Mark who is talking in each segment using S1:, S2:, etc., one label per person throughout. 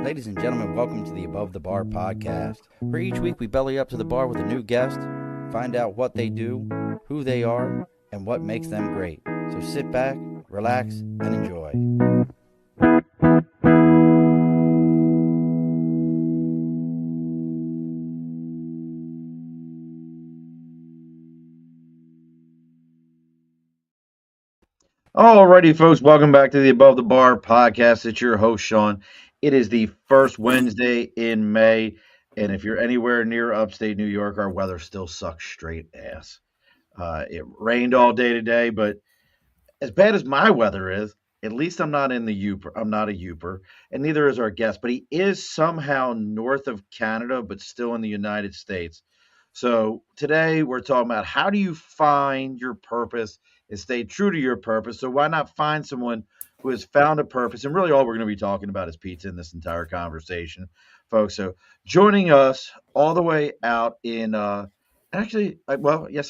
S1: Ladies and gentlemen, welcome to the Above the Bar podcast, where each week we belly up to the bar with a new guest, find out what they do, who they are, and what makes them great. So sit back, relax, and enjoy. Alrighty, folks, welcome back to the Above the Bar podcast. It's your host, Sean. It is the first Wednesday in May, and if you're anywhere near upstate New York, our weather still sucks straight ass. It rained all day today, but as bad as my weather is, at least I'm not in the Youper. I'm not a Youper, and neither is our guest, but he is somehow north of Canada, but still in the United States. So today we're talking about how do you find your purpose and stay true to your purpose. So why not find someone who has found a purpose? And really all we're going to be talking about is pizza in this entire conversation, folks. So joining us all the way out in yes, I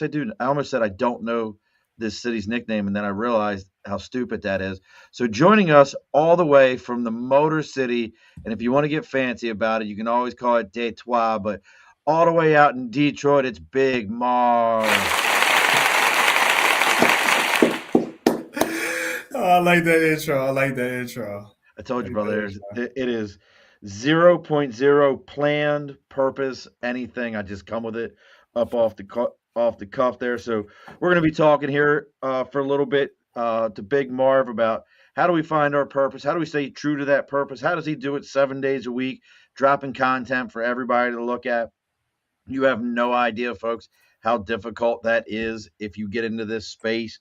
S1: do. I almost said I don't know this city's nickname, and then I realized how stupid that is. So joining us all the way from the Motor City, and if you want to get fancy about it, you can always call it Detroit, but all the way out in Detroit, it's Big Marv.
S2: Oh, I like that intro.
S1: I told you, brother, it is 0.0 planned purpose, anything. I just come with it up off the cuff there. So we're going to be talking here for a little bit to Big Marv about how do we find our purpose? How do we stay true to that purpose? How does he do it 7 days a week, dropping content for everybody to look at? You have no idea, folks, how difficult that is if you get into this space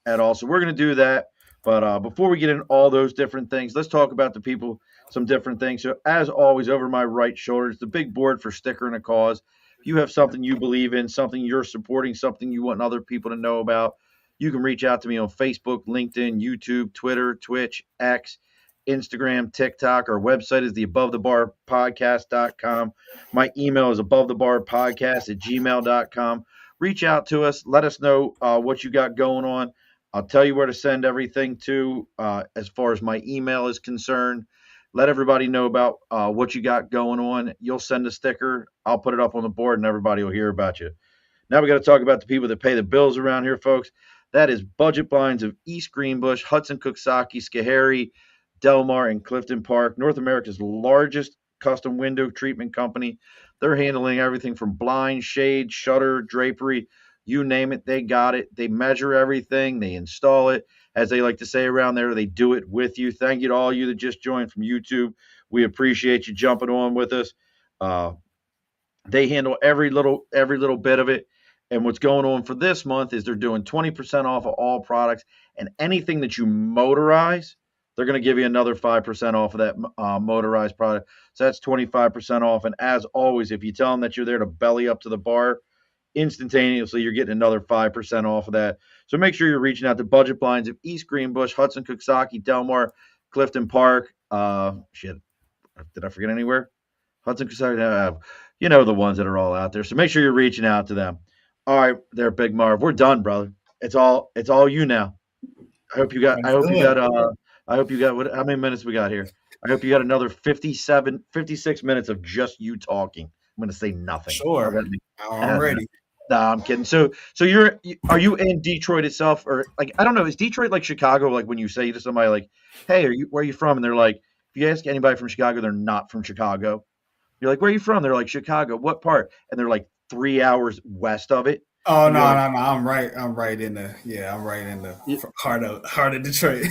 S1: at all. So we're going to do that. But before we get into all those different things, let's talk about the people, some different things. So as always, over my right shoulder is the big board for Sticker and a Cause. If you have something you believe in, something you're supporting, something you want other people to know about, you can reach out to me on Facebook, LinkedIn, YouTube, Twitter, Twitch, X, Instagram, TikTok. Our website is the abovethebarpodcast.com. My email is abovethebarpodcast@gmail.com. Reach out to us. Let us know what you got going on. I'll tell you where to send everything to as far as my email is concerned. Let everybody know about what you got going on. You'll send a sticker. I'll put it up on the board, and everybody will hear about you. Now we got to talk about the people that pay the bills around here, folks. That is Budget Blinds of East Greenbush, Hudson Cooksaki, Schoharie, Delmar, and Clifton Park, North America's largest custom window treatment company. They're handling everything from blind, shade, shutter, drapery, you name it, they got it. They measure everything. They install it. As they like to say around there, they do it with you. Thank you to all you that just joined from YouTube. We appreciate you jumping on with us. They handle every little bit of it. And what's going on for this month is they're doing 20% off of all products, and anything that you motorize, they're going to give you another 5% off of that motorized product. So that's 25% off. And as always, if you tell them that you're there to belly up to the bar, instantaneously you're getting another 5% off of that. So make sure you're reaching out to Budget Blinds of East Greenbush, Hudson Cooksaki, Delmar, Clifton Park. Did I forget anywhere? Hudson Cooksaki, you know the ones that are all out there. So make sure you're reaching out to them. All right, there, Big Marv. We're done, brother. It's all you now. I hope you got how many minutes we got here? I hope you got another 56 minutes of just you talking. I'm going to say nothing.
S2: Sure. I'm ready.
S1: No, I'm kidding. So are you in Detroit itself, or like, I don't know, is Detroit like Chicago? Like when you say to somebody like, hey, where are you from? And they're like, if you ask anybody from Chicago, they're not from Chicago. You're like, where are you from? They're like, Chicago. What part? And they're like 3 hours west of it.
S2: Oh, no. I'm right in the heart of Detroit.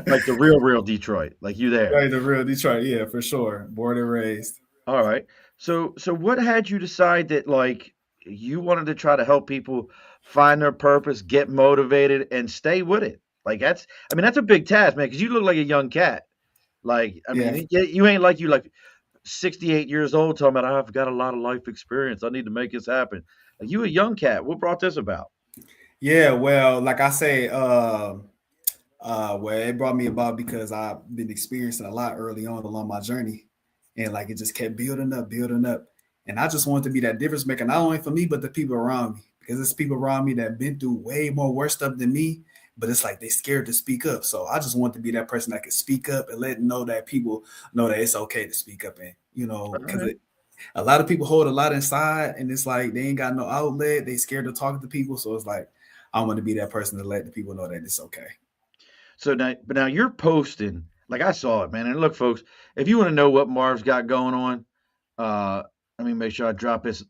S1: like the real Detroit. Like you there.
S2: Right, the real Detroit, yeah, for sure. Born and raised.
S1: All right. So what had you decide that like you wanted to try to help people find their purpose, get motivated, and stay with it? Like that's a big task, man, because you look like a young cat. Like, you ain't like 68 years old talking about, I've got a lot of life experience. I need to make this happen. Like, you a young cat. What brought this about?
S2: Yeah, well, like I say, well, it brought me about because I've been experiencing a lot early on along my journey. And like it just kept building up. And I just wanted to be that difference maker, not only for me, but the people around me. Because there's people around me that have been through way more worse stuff than me, but it's like they scared to speak up. So I just want to be that person that can speak up and let know that people know that it's okay to speak up. And
S1: All
S2: because
S1: right.
S2: a lot of people hold a lot inside, and it's like they ain't got no outlet. They scared to talk to people, so it's like I want to be that person to let the people know that it's okay.
S1: So now, but now you're posting. Like I saw it, man. And look, folks, if you want to know what Marv's got going on, uh, let me make sure I drop this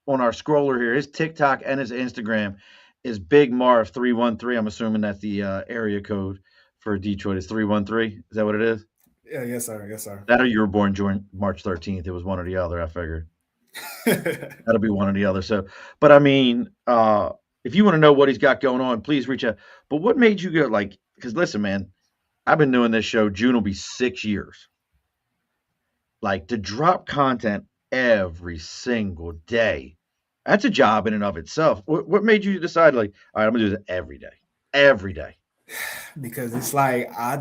S1: on our scroller here. His TikTok and his Instagram is Big Marv 313. I'm assuming that's the area code for Detroit. Is 313? Is that what it is?
S2: Yeah, yes, sir. Yes, sir.
S1: That or you were born during March 13th. It was one or the other. I figured that'll be one or the other. So, but I mean, if you want to know what he's got going on, please reach out. But what made you go like? Because listen, man, I've been doing this show. June will be 6 years. Like to drop content every single day. That's a job in and of itself. What made you decide, like, all right, I'm gonna do this every day, every day?
S2: Because it's like I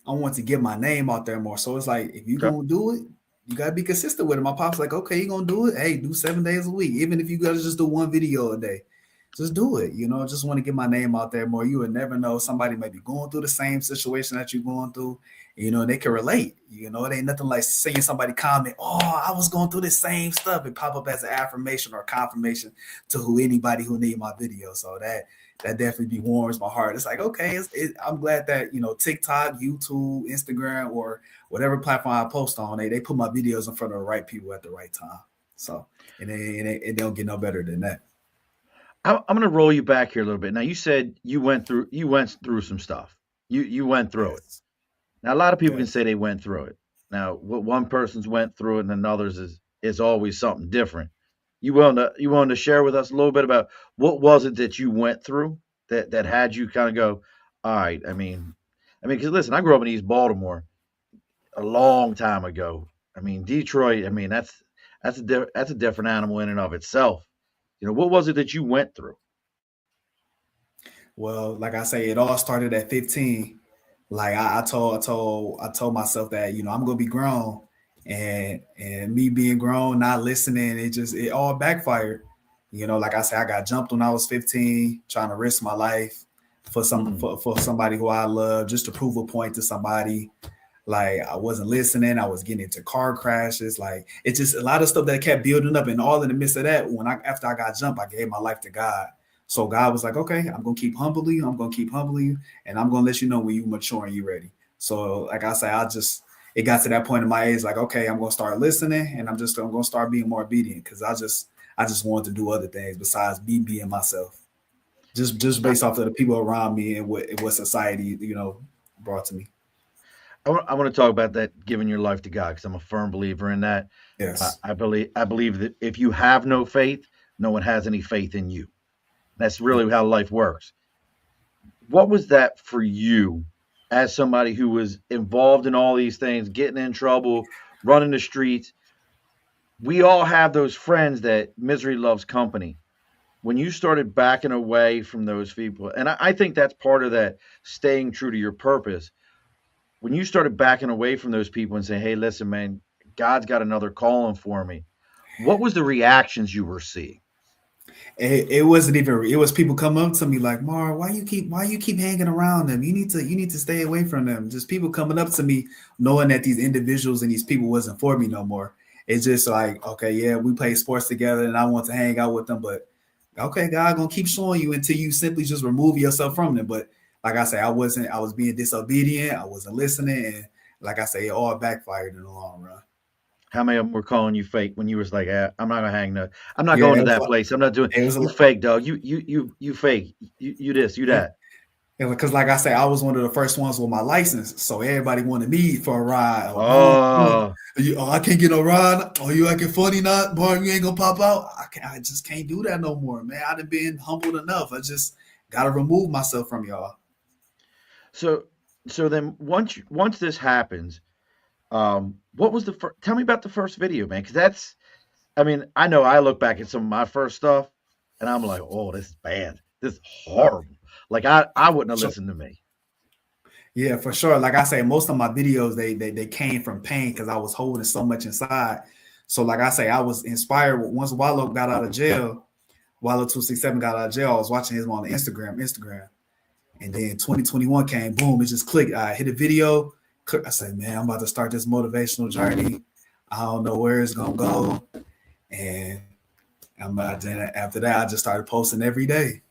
S2: want to get my name out there more. So it's like if you
S1: Okay.
S2: gonna do it, you gotta be consistent with it. My pop's like, okay, you gonna do it? Hey, do 7 days a week. Even if you gotta just do one video a day, just do it. Just want to get my name out there more. You would never know. Somebody may be going through the same situation that you're going through. They can relate. It ain't nothing like seeing somebody comment, oh, I was going through the same stuff, and pop up as an affirmation or confirmation to anybody who need my video. So that definitely warms my heart. It's like, okay, I'm glad that TikTok, YouTube, Instagram, or whatever platform I post on, they put my videos in front of the right people at the right time. So it don't get no better than that.
S1: I'm gonna roll you back here a little bit. Now you said you went through some stuff. You went through it.
S2: Yes,
S1: Now a lot of people can
S2: yes.
S1: say they went through it. Now what one person's went through it and then others is always something different. You willing to share with us a little bit about what was it that you went through that had you kind of go, all right. I mean, because listen, I grew up in East Baltimore a long time ago. I mean, Detroit. I mean, that's a different animal in and of itself. What was it that you went through?
S2: Well, like I say, it all started at 15. Like I told myself that I'm gonna be grown, and me being grown, not listening, it all backfired. Like I said, I got jumped when I was 15, trying to risk my life
S1: Mm.
S2: for somebody who I love, just to prove a point to somebody. Like I wasn't listening. I was getting into car crashes. Like it's just a lot of stuff that kept building up. And all in the midst of that, after I got jumped, I gave my life to God. So God was like, okay, I'm gonna keep humbling you. I'm gonna keep humbling you, and I'm gonna let you know when you mature and you ready. So like I say, it got to that point in my age, like, okay, I'm gonna start listening, and I'm gonna start being more obedient because I just wanted to do other things besides me being myself. Just
S1: I,
S2: based off of the people around me and what society, brought to me.
S1: I want to talk about that giving your life to God because I'm a firm believer in that.
S2: Yes.
S1: I believe that if you have no faith, no one has any faith in you. That's really
S2: Yes.
S1: how life works. What was that for you as somebody who was involved in all these things, getting in trouble, running the streets? We all have those friends that misery loves company. When you started backing away from those people, and I think that's part of that staying true to your purpose. When you started backing away from those people and saying, hey, listen, man, God's got another calling for me, what was the reactions you were seeing?
S2: It wasn't even. It was people come up to me like, Mar, why you keep hanging around them? You need to stay away from them. Just people coming up to me, knowing that these individuals and these people wasn't for me no more. It's just like, okay, yeah, we play sports together, and I want to hang out with them, but okay, God gonna keep showing you until you simply just remove yourself from them. But like I say, I wasn't. I was being disobedient. I wasn't listening, and like I say, it all backfired in the long run.
S1: How many of them were calling you fake when you was like, I'm not gonna hang no, I'm not
S2: Yeah,
S1: going
S2: it
S1: to
S2: was
S1: that
S2: like
S1: place. I'm not doing.
S2: it was a
S1: You fake, dog. You fake. You this, you
S2: yeah.
S1: that.
S2: Because, like I say, I was one of the first ones with my license, so everybody wanted me for a ride.
S1: Oh,
S2: I can't get no ride. Oh, you acting funny, not, boy? You ain't gonna pop out. I just can't do that no more, man. I've been humbled enough. I just gotta remove myself from y'all.
S1: so so then once this happens, what was the first? Tell me about the first video, man. Because that's, I mean, I know I look back at some of my first stuff, and I'm like, oh, this is bad. This is horrible. Like I wouldn't have
S2: So
S1: listened to me.
S2: yeah, for sure. Like I say, most of my videos they came from pain because I was holding so much inside. So like I say, I was inspired once Wallow got out of jail. Wallow 267 got out of jail. I was watching him on Instagram. And then 2021 came, boom, it just clicked. I hit a video. I said, man, I'm about to start this motivational journey. I don't know where it's gonna go. And then after that, I just started posting every day.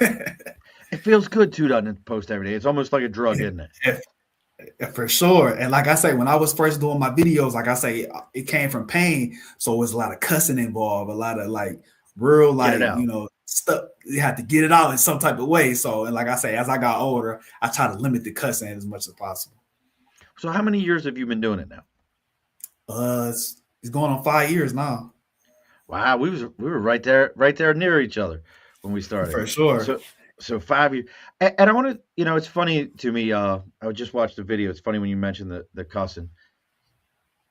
S1: It feels good too, doesn't it? Post every day. It's almost like a drug, isn't it?
S2: For sure. And like I say, when I was first doing my videos, like I say, it came from pain. So it was a lot of cussing involved, a lot of like real,
S1: Get it
S2: like,
S1: out.
S2: stuff. You had to get it out in some type of way. So, and like I say, as I got older, I try to limit the cussing as much as possible.
S1: So how many years have you been doing it now?
S2: It's going on 5 years now.
S1: Wow, we were right there near each other when we started.
S2: For sure.
S1: So so 5 years, and I want to, it's funny to me. I just watched the video. It's funny when you mentioned the cussing.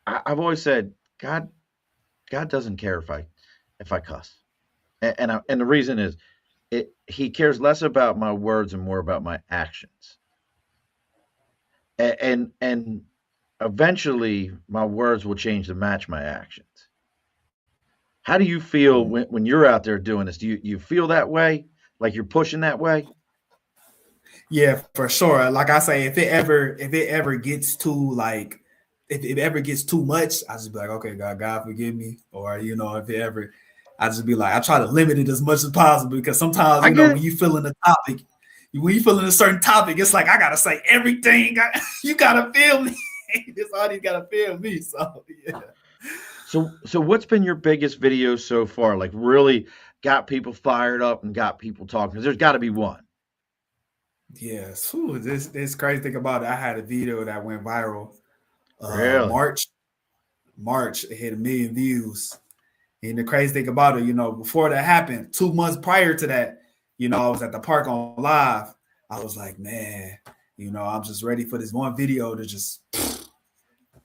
S1: I've always said God doesn't care if I cuss, and the reason is He cares less about my words and more about my actions, and eventually my words will change to match my actions. How do you feel when you're out there doing this? Do you feel that way? Like you're pushing that way?
S2: Yeah, for sure. Like I say, if it ever gets too like if it ever gets too much, I just be like, okay, God forgive me. Or if it ever I just be like, I try to limit it as much as possible because sometimes,
S1: I get
S2: when
S1: it.
S2: you feeling the topic, when you feeling a certain topic, it's like I gotta say everything. You gotta feel me. This audience gotta feel me. So yeah.
S1: So what's been your biggest video so far? Like really got people fired up and got people talking? 'Cause there's got to be one.
S2: Yes. Whew, this crazy thing about it. I had a video that went viral.
S1: Really?
S2: March, it hit 1 million views. And the crazy thing about it, before that happened, 2 months prior to that, I was at the park on live. I was like, man, I'm just ready for this one video to just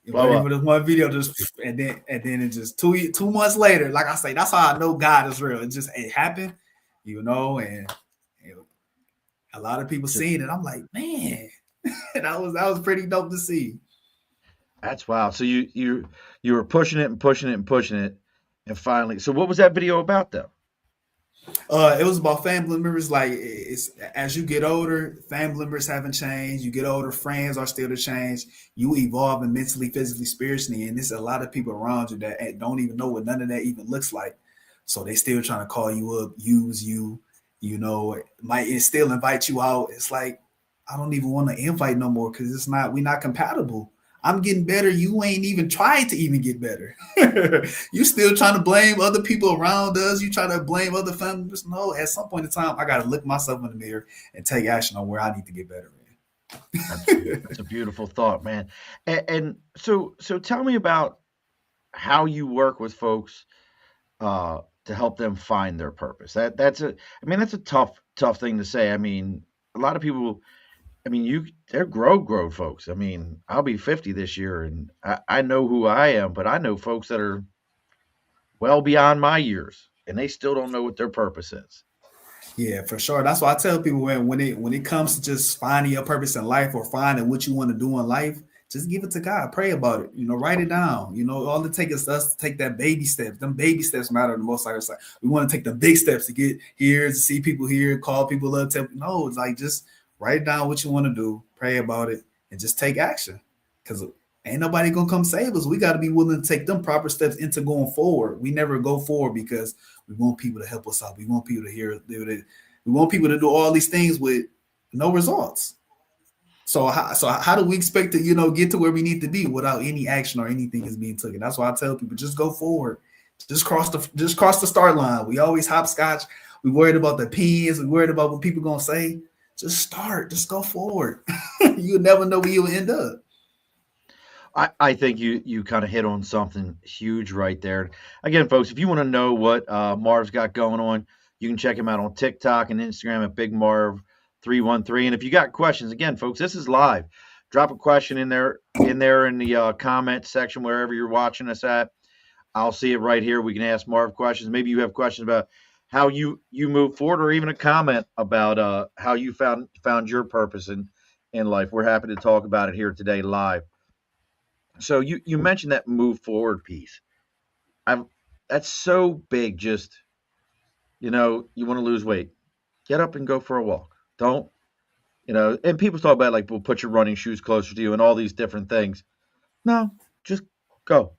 S1: Blow
S2: ready for
S1: up.
S2: this one video just and then it just 2 months later, like I say, that's how I know God is real. It happened, and a lot of people
S1: Ju-
S2: seeing it. I'm like, man, that was pretty dope to see.
S1: That's wild. So you were pushing it and pushing it and pushing it, and finally. So what was that video about though?
S2: It was about family members. Like it's as you get older, family members haven't changed. You get older, friends are still to change. You evolve mentally, physically, spiritually, and there's a lot of people around you that don't even know what none of that even looks like. So they still trying to call you up, use you. Might still invite you out. It's like I don't even want to invite no more because we're not compatible. I'm getting better. You ain't even tried to even get better. You still trying to blame other people around us. You try to blame other family members. No, at some point in time, I got to look myself in the mirror and take action on where I need to get better
S1: That's a beautiful thought, man. And so tell me about how you work with folks to help them find their purpose. That's a tough thing to say. I mean, a lot of people. I mean, they're grow folks. I mean, I'll be 50 this year, and I know who I am, but I know folks that are well beyond my years, and they still don't know what their purpose is.
S2: Yeah, for sure. That's why I tell people when it comes to just finding your purpose in life or finding what you want to do in life, just give it to God. Pray about it. Write it down. All it takes is us to take that baby steps. Them baby steps matter the most. Like I said, we want to take the big steps to get here, to see people here, call people up. No, it's like just write down what you want to do, pray about it, and just take action. Because ain't nobody gonna come save us. We got to be willing to take them proper steps into going forward. We never go forward because we want people to help us out. We want people to hear. We want people to do all these things with no results. So how do we expect to get to where we need to be without any action or anything is being taken? That's why I tell people just go forward, just cross the start line. We always hopscotch. We worried about the pins. We worried about what people gonna say. Just start. Just go forward. You never know where you'll end up.
S1: I think you kind of hit on something huge right there. Again, folks, if you want to know what Marv's got going on, you can check him out on TikTok and Instagram at Big Marv 313. And if you got questions, again, folks, this is live. Drop a question in the comment section wherever you're watching us at. I'll see it right here. We can ask Marv questions. Maybe you have questions about how you move forward, or even a comment about how you found your purpose in life. We're happy to talk about it here today live. So you mentioned that move forward piece. I'm That's so big. Just you want to lose weight, get up and go for a walk. Don't. And people talk about like, we'll put your running shoes closer to you and all these different things. No, just go,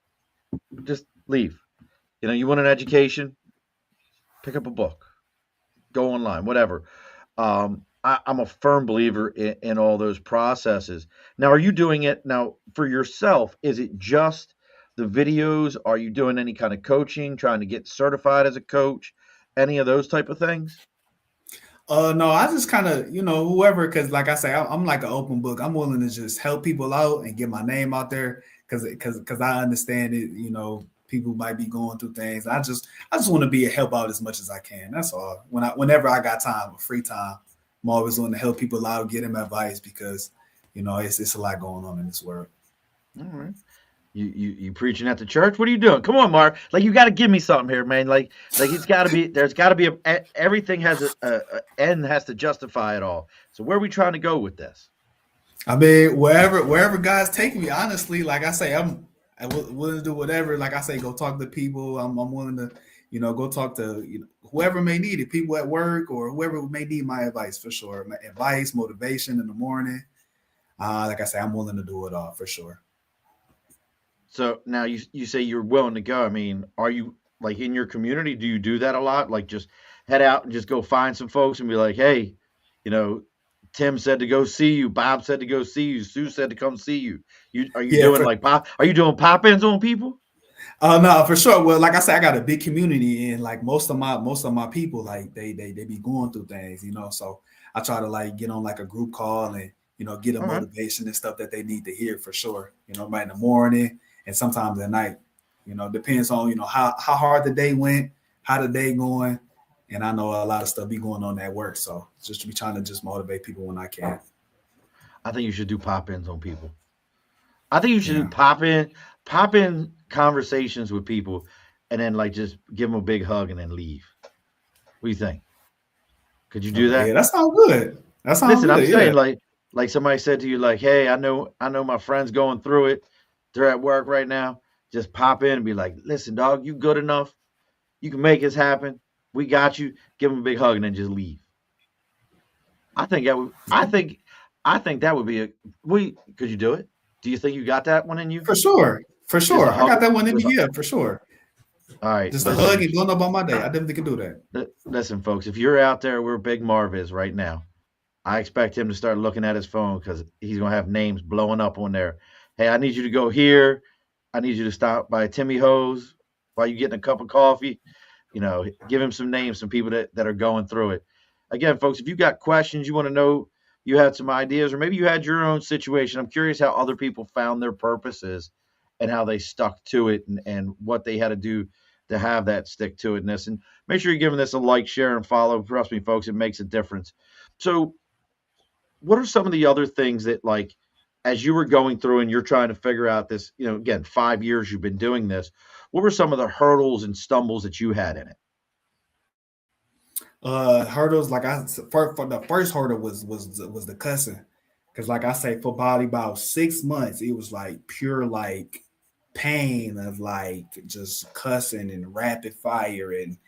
S1: just leave. You want an education? Pick up a book, go online, whatever. I'm a firm believer in all those processes. Now, are you doing it now for yourself? Is it just the videos? Are you doing any kind of coaching, trying to get certified as a coach, any of those type of things?
S2: No, I just kind of, whoever, because like I say, I'm like an open book. I'm willing to just help people out and get my name out there because I understand it. People might be going through things. I just want to be a help out as much as I can. That's all. Whenever I got time, free time, I'm always willing to help people out, get them advice because it's a lot going on in this world.
S1: All right. You preaching at the church? What are you doing? Come on, Mark. Like, you got to give me something here, man. Like it's got to be. There's got to be everything has a end has to justify it all. So where are we trying to go with this?
S2: I mean, wherever God's taking me, honestly, like I say, willing to do whatever. Like I say, go talk to people. I'm willing to, go talk to whoever may need it, people at work or whoever may need my advice for sure. My advice, motivation in the morning. Like I say, I'm willing to do it all for sure.
S1: So now you say you're willing to go. I mean, are you like in your community? Do you do that a lot? Like, just head out and just go find some folks and be like, hey, you know, Tim said to go see you. Bob said to go see you. Sue said to come see you. You are you
S2: Yeah,
S1: doing like pop? Are you doing pop ins on people?
S2: no, for sure. Well, like I said, I got a big community, and like most of my people, like they be going through things, So I try to like get on like a group call and get a
S1: All right.
S2: motivation and stuff that they need to hear for sure. Right in the morning and sometimes at night. Depends on how hard the day went, how the day going, and I know a lot of stuff be going on at work, so just to be trying to just motivate people when I can.
S1: I think you should do pop ins on people. I think you should do
S2: Yeah.
S1: pop in conversations with people, and then like just give them a big hug and then leave. What do you think? Could you do
S2: Okay. Yeah,
S1: that?
S2: that sounds good. That sounds
S1: Listen, I'm
S2: good. Yeah.
S1: saying like somebody said to you, like, hey, I know my friend's going through it. They're at work right now. Just pop in and be like, listen, dog, you good enough. You can make this happen. We got you. Give them a big hug and then just leave. I think that would. I think that would be a. We could you do it? Do you think you got that one in you?
S2: For sure. For
S1: Just a
S2: sure. I
S1: hug.
S2: got that one in me.
S1: Just a,
S2: Yeah, for sure.
S1: all right.
S2: Just a hug
S1: Listen,
S2: and going up on my day. I definitely can do that.
S1: listen, folks. If you're out there where Big Marv is right now, I expect him to start looking at his phone because he's gonna have names blowing up on there. Hey, I need you to go here. I need you to stop by Timmy Hose while you getting a cup of coffee. Give him some names, some people that are going through it. Again, folks, if you got questions, you want to know, you had some ideas, or maybe you had your own situation. I'm curious how other people found their purposes and how they stuck to it and what they had to do to have that stick to itness. And make sure you're giving this a like, share, and follow. Trust me, folks, it makes a difference. So, what are some of the other things that, like, as you were going through and you're trying to figure out this, again, 5 years you've been doing this, what were some of the hurdles and stumbles that you had in it?
S2: Hurdles like for the first hurdle was the cussing, because like I say, for probably about 6 months, it was like pure like pain of like just cussing and rapid fire and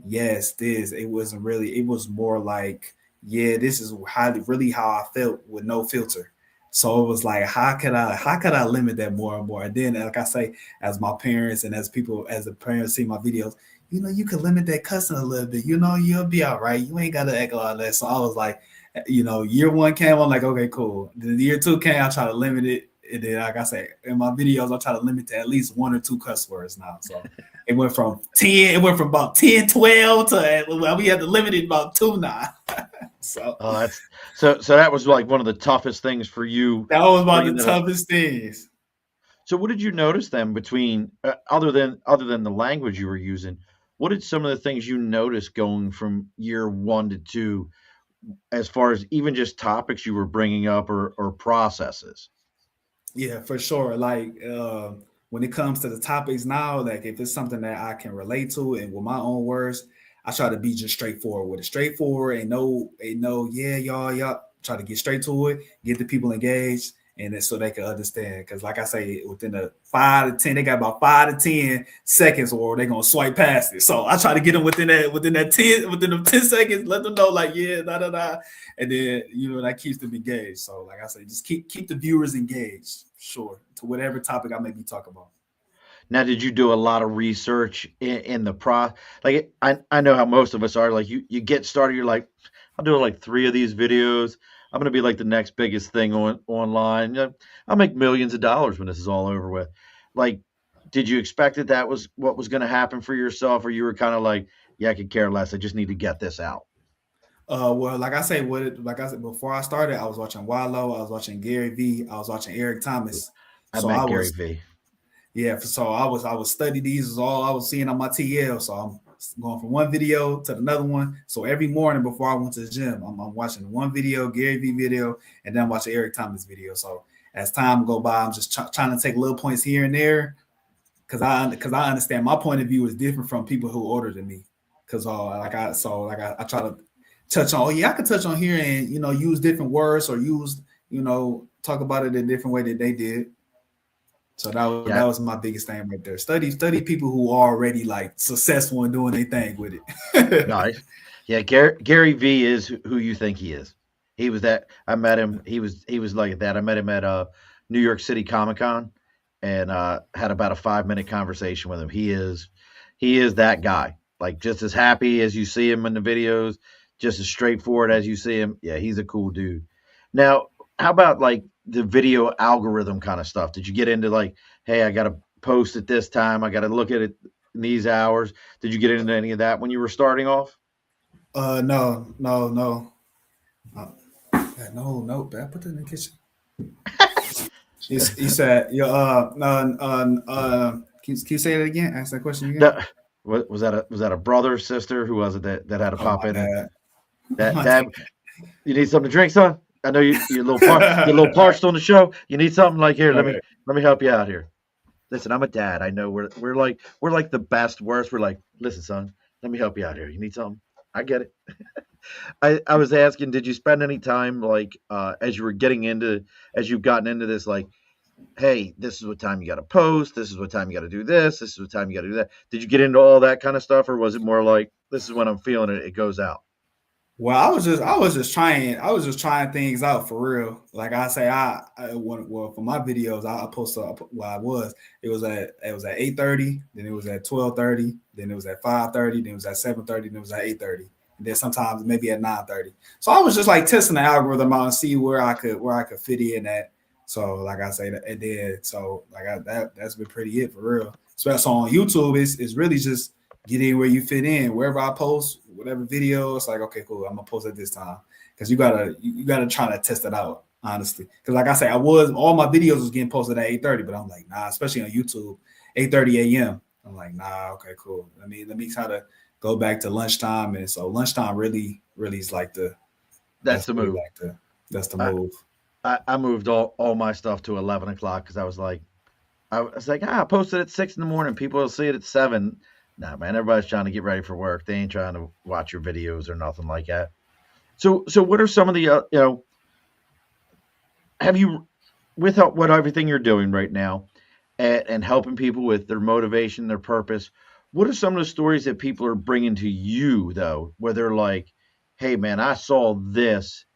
S2: yes, this it wasn't really. It was more like yeah, this is how I felt with no filter. So it was like, how could I limit that more and more? And then, like I say, as my parents and as the parents see my videos, you can limit that cussing a little bit. You'll be all right. You ain't got to echo all that. So I was like, year one came, I'm like, okay, cool. Then year two came, I try to limit it. And then, like I say, in my videos, I try to limit to at least one or two cuss words now. So it went from about 10, 12 to well, we had to limit it about two now. So
S1: That's so that was like one of the toughest things for you
S2: that was about
S1: bringing
S2: the
S1: that up.
S2: toughest things.
S1: So what did you notice then between other than the language you were using? What did some of the things you noticed going from year 1 to 2, as far as even just topics you were bringing up or processes?
S2: Yeah, for sure. Like when it comes to the topics now, like if it's something that I can relate to and with my own words, I try to be just straightforward with it. Straightforward and no, yeah, y'all. Try to get straight to it, get the people engaged, and then so they can understand. Because like I say, within the 5 to 10, they got about 5 to 10 seconds, or they're gonna swipe past it. So I try to get them within them 10 seconds, let them know like yeah, da da da, and then that keeps them engaged. So like I say, just keep the viewers engaged, sure, to whatever topic I may be talking about.
S1: Now, did you do a lot of research in the like I know how most of us are. Like you get started, you're like, I'll do like three of these videos. I'm gonna be like the next biggest thing online. I'll make millions of dollars when this is all over with. Like, did you expect that was what was gonna happen for yourself, or you were kind of like, yeah, I could care less. I just need to get this out.
S2: Well, like I said before I started, I was watching Wallow, I was watching Gary V, I was watching Eric Thomas.
S1: I
S2: So I
S1: met Gary
S2: was
S1: V.
S2: Yeah, so I was study these is all I was seeing on my TL. So I'm going from one video to another one. So every morning before I went to the gym, I'm watching one video, Gary V video, and then I'm watching Eric Thomas video. So as time go by, I'm just trying to take little points here and there because I understand my point of view is different from people who older than me. Because I try to touch on. Oh yeah, I could touch on here and use different words or use talk about it a different way that they did. So that
S1: Yeah,
S2: was my biggest thing right there. Study people who are already like successful and doing their thing with it.
S1: nice. Yeah, Gary V is who you think he is. He was that. I met him. He was like that. I met him at New York City Comic Con, and had about a 5 minute conversation with him. He is that guy. Like just as happy as you see him in the videos, just as straightforward as you see him. Yeah, he's a cool dude. Now, how about like the video algorithm kind of stuff? Did you get into like, hey, I got to post at this time. I got to look at it in these hours. Did you get into any of that when you were starting off?
S2: No, no, no, no, no. I put that in the kitchen. You said can you say it again? Ask that question again.
S1: No, was that a brother, sister? Who was it that had to
S2: Oh
S1: pop
S2: my
S1: in and
S2: dad.
S1: that
S2: My
S1: dad?
S2: dad.
S1: You need something to drink, son? I know you're a little parched on the show. You need something like here. Let me
S2: Right.
S1: let me help you out here. Listen, I'm a dad. I know we're like the best worst. We're like, listen, son, let me help you out here. You need something? I get it. I was asking, did you spend any time like as you've gotten into this, like, hey, this is what time you got to post. This is what time you got to do this. This is what time you got to do that. Did you get into all that kind of stuff, or was it more like this is when I'm feeling it? It goes out.
S2: Well, I was just trying things out for real. Like I say, well for my videos, I post up. Well, it was at 8:30, then it was at 12:30, then it was at 5:30, then it was at 7:30, then it was at 8:30, and then sometimes maybe at 9:30. So I was just like testing the algorithm out and see where I could fit in at. So like I say, it did. So that's been pretty it for real. Especially on YouTube, it's really just get in where you fit in. Wherever I post, whatever video, it's like, okay, cool, I'm gonna post at this time. Because you gotta try to test it out, honestly. Because like I say, all my videos was getting posted at 8:30, but I'm like, nah, especially on YouTube, 8:30 a.m. I'm like, nah, okay, cool. Let me try to go back to lunchtime. And so lunchtime really is like
S1: That's
S2: that's
S1: the
S2: really
S1: move.
S2: like that's the
S1: I
S2: move.
S1: I moved all my stuff to 11 o'clock because I was like, I posted at 6 in the morning. People will see it at 7. Nah, man, everybody's trying to get ready for work. They ain't trying to watch your videos or nothing like that. So what are some of the have you with what everything you're doing right now and helping people with their motivation, their purpose? What are some of the stories that people are bringing to you though, where they're like, "Hey, man, I saw this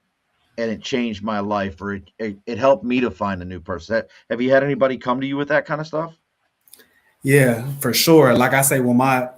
S1: and it changed my life, or it helped me to find a new person." Have you had anybody come to you with that kind of stuff?
S2: Yeah, for sure. Like I say, when my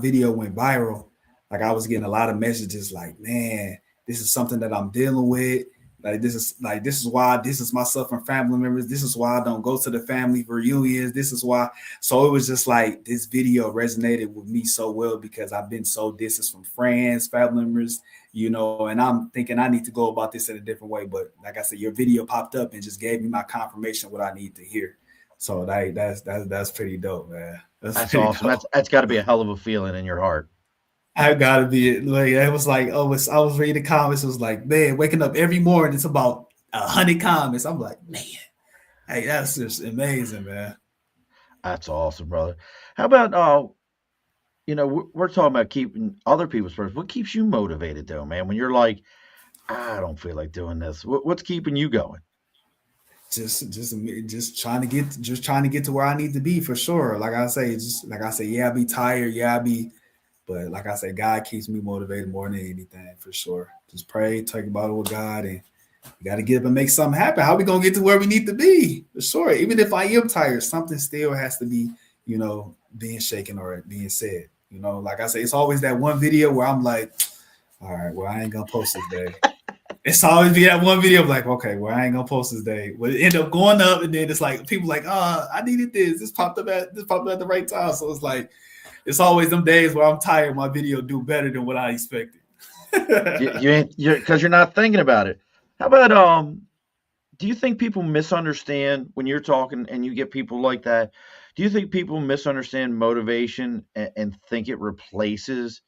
S2: video went viral, like I was getting a lot of messages like, man, this is something that I'm dealing with. This is my suffering family members. This is why I don't go to the family reunions. This is why. So it was just like this video resonated with me so well because I've been so distant from friends, family members, and I'm thinking I need to go about this in a different way. But like I said, your video popped up and just gave me my confirmation of what I need to hear. So that's pretty dope, man. That's
S1: That's
S2: pretty
S1: awesome.
S2: dope.
S1: That's got to be a hell of a feeling in your heart.
S2: I gotta be like it was like I was reading comments. It was like, man, waking up every morning. It's about 100 comments. I'm like, man, hey, that's just amazing, man.
S1: That's awesome, brother. How about we're talking about keeping other people's first. What keeps you motivated though, man? When you're like, I don't feel like doing this. What's keeping you going?
S2: Just trying to get to where I need to be for sure. Like I say, just like I say, yeah, I be tired, yeah, I be, but like I say, God keeps me motivated more than anything for sure. Just pray, talk about it with God, and you got to get up and make something happen. How we gonna get to where we need to be? For sure. Even if I am tired, something still has to be, being shaken or being said. Like I say, it's always that one video where I'm like, all right, well, I ain't gonna post this day. It's always be that one video of like, okay, well, I ain't gonna post this day. Well, it end up going up, and then it's like people like, I needed this. This popped up at the right time. So it's like it's always them days where I'm tired. My video do better than what I expected.
S1: You ain't because you're not thinking about it. How about do you think people misunderstand when you're talking and you get people like that? Do you think people misunderstand motivation and think it replaces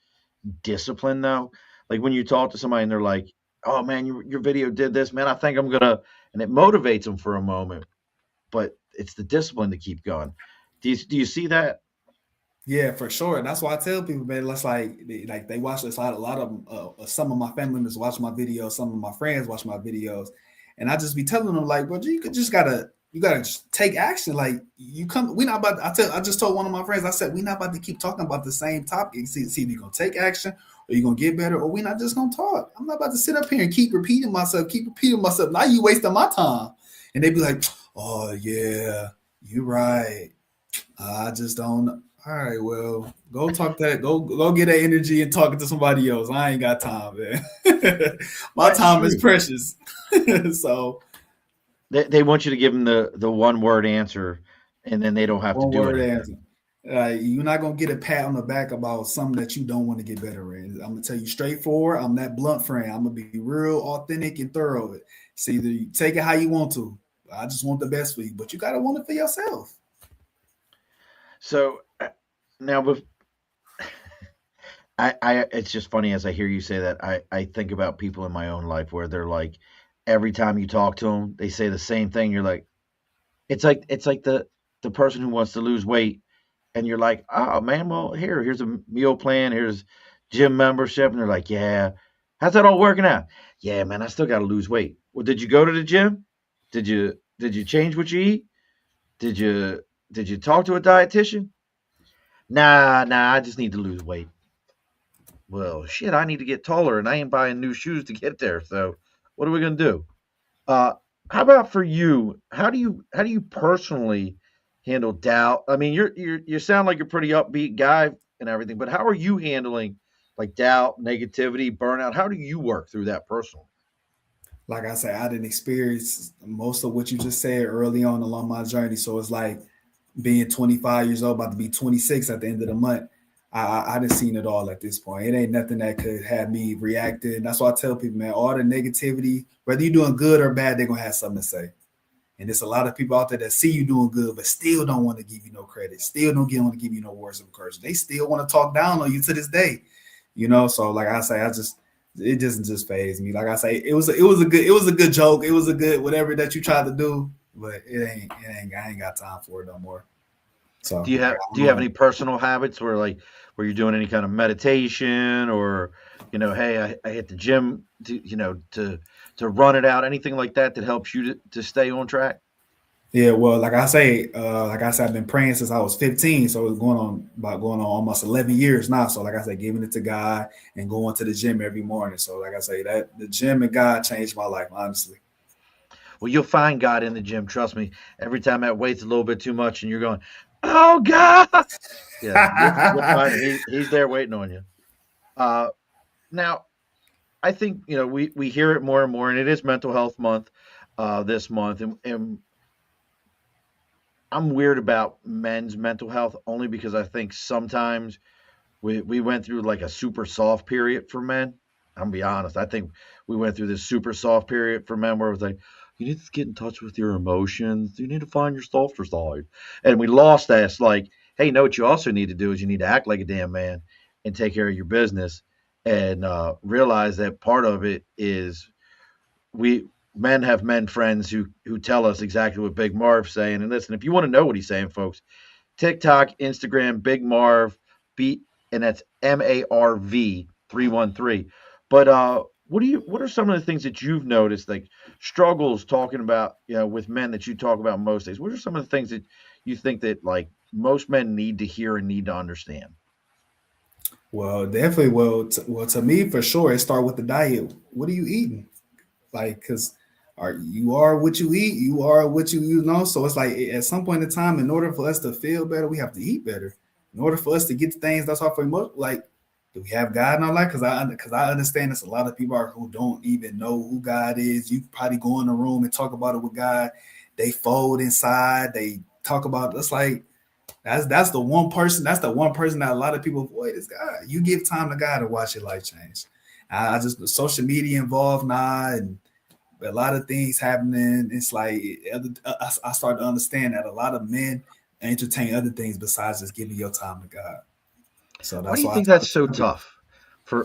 S1: discipline though? Like when you talk to somebody and they're like, "Oh man, your video did this, man. I think I'm gonna," and it motivates them for a moment, but it's the discipline to keep going. Do you see that?
S2: Yeah, for sure. And that's why I tell people, man, let's like they watch this. A lot of them, some of my family members watch my videos, some of my friends watch my videos, and I just be telling them like, bro, you gotta just take action. Like you come, we not about. I just told one of my friends, I said, we not about to keep talking about the same topic. See if you're gonna take action or you're gonna get better, or we not just gonna talk. I'm not about to sit up here and keep repeating myself. Now you wasting my time, and they be like, oh yeah, you're right. I just don't. All right, well, go talk that. Go get that energy and talk it to somebody else. I ain't got time, man. My
S1: That's
S2: time is
S1: true.
S2: precious. So
S1: They want you to give them the one word answer, and then they don't have to
S2: one
S1: do
S2: word
S1: anything.
S2: answer. You're not gonna get a pat on the back about something that you don't want to get better in. I'm gonna tell you straightforward. I'm that blunt friend. I'm gonna be real authentic and thorough. See, either you take it how you want to. I just want the best for you, but you gotta want it for yourself.
S1: So now with it's just funny as I hear you say that. I think about people in my own life where they're like, every time you talk to them, they say the same thing. You're like, it's like the person who wants to lose weight, and you're like, oh man, well here's a meal plan, here's gym membership, and they're like, yeah, how's that all working out? Yeah, man, I still got to lose weight. Well, did you go to the gym? Did you change what you eat? Did you did you talk to a dietitian? Nah, I just need to lose weight. Well, shit, I need to get taller, and I ain't buying new shoes to get there. So, what are we gonna do? Uh, how about for you? How do you personally handle doubt? I mean, you sound like you're a pretty upbeat guy and everything, but how are you handling like doubt, negativity, burnout? How do you work through that personally?
S2: Like I said, I didn't experience most of what you just said early on along my journey. So it's like being 25 years old, about to be 26 at the end of the month. I done seen it all at this point. It ain't nothing that could have me reacting. That's why I tell people, man, all the negativity, whether you're doing good or bad, they're gonna have something to say. And there's a lot of people out there that see you doing good, but still don't want to give you no credit. Still don't want to give you no words of encouragement. They still want to talk down on you to this day. So like I say, it doesn't just phase me. Like I say, it was a good joke. It was a good whatever that you tried to do, but I ain't got time for it no more. So
S1: Do you have
S2: I
S1: do you have any personal habits where you're doing any kind of meditation, or hey, I hit the gym to run it out, anything like that that helps you to stay on track?
S2: yeah, well, like I said, I've been praying since I was 15, so it's going on almost 11 years now. So like I said, giving it to God and going to the gym every morning. So like I say, that the gym and God changed my life, honestly.
S1: Well, you'll find God in the gym. Trust me. Every time that weight's a little bit too much, and you're going, "Oh God," yeah, you'll find he's there waiting on you. Uh, Now, I think we hear it more and more, and it is Mental Health Month this month, and I'm weird about men's mental health only because I think sometimes we went through like a super soft period for men. I'm gonna be honest. I think we went through this super soft period for men where it was like, you need to get in touch with your emotions. You need to find your softer side. And we lost that. It's like, hey, you know what you also need to do is you need to act like a damn man and take care of your business and realize that part of it is we men have men friends who tell us exactly what Big Marv's saying. And listen, if you want to know what he's saying, folks, TikTok, Instagram, Big Marv, beat, and that's MARV 313. But what are some of the things that you've noticed, like struggles talking about, with men that you talk about most days? What are some of the things that you think that like most men need to hear and need to understand?
S2: Well, definitely. Well, to me, for sure, it start with the diet. What are you eating? Like, because are what you eat, you are what you know. So it's like at some point in time, in order for us to feel better, we have to eat better. In order for us to get the things that's our emotion, like, do we have God in our life? Because I understand there's a lot of people who don't even know who God is. You probably go in a room and talk about it with God. They fold inside. They talk about it's like that's the one person. That's the one person that a lot of people avoid is God. You give time to God to watch your life change. I just the social media involved now, and a lot of things happening. It's like I started to understand that a lot of men entertain other things besides just giving your time to God. So
S1: Why do
S2: that's
S1: you
S2: why I
S1: think
S2: try
S1: that's
S2: to
S1: so
S2: tell people.
S1: tough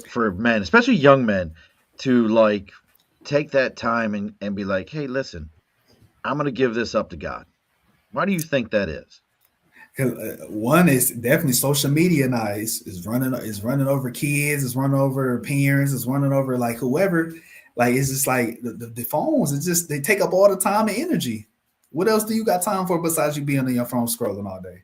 S1: for men, especially young men, to like take that time and be like, hey, listen, I'm going to give this up to God? Why do you think that is?
S2: Because one is definitely social media now is running over kids, is running over parents, is running over like whoever. Like it's just like the phones. It's just they take up all the time and energy. What else do you got time for besides you being on your phone scrolling all day?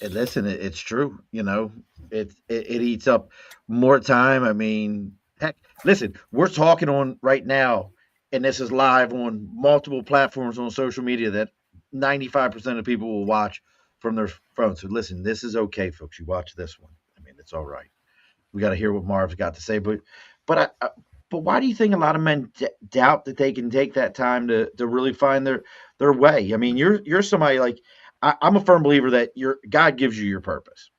S1: Listen, it's true. It eats up more time. I mean, heck, listen, we're talking on right now, and this is live on multiple platforms on social media that 95% of people will watch from their phones. So listen, this is okay, folks. You watch this one. I mean, it's all right. We got to hear what Marv's got to say, but but why do you think a lot of men doubt that they can take that time to really find their way? I mean, you're somebody like I'm a firm believer that your God gives you your purpose,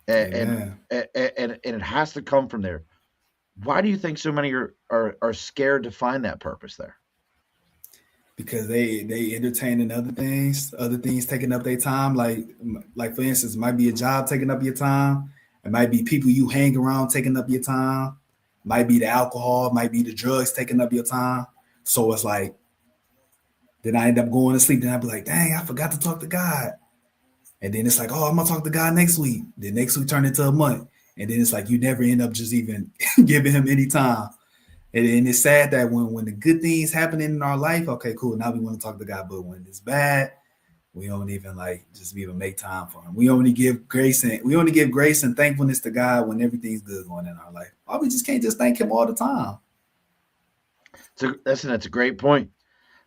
S1: and
S2: Amen.
S1: and it has to come from there. Why do you think so many are scared to find that purpose there?
S2: Because they entertaining other things taking up their time. Like for instance, it might be a job taking up your time. It might be people you hang around taking up your time. It might be the alcohol, it might be the drugs taking up your time. So it's like then I end up going to sleep. Then I'd be like, dang, I forgot to talk to God. And then it's like, oh, I'm gonna talk to God next week. Then next week turn into a month. And then it's like you never end up just even giving him any time. And it's sad that when the good things happening in our life, okay, cool. Now we want to talk to God, but when it's bad, we don't even like just even make time for Him. We only give grace and thankfulness to God when everything's good going in our life. Why we just can't just thank Him all the time?
S1: So listen, that's a great point.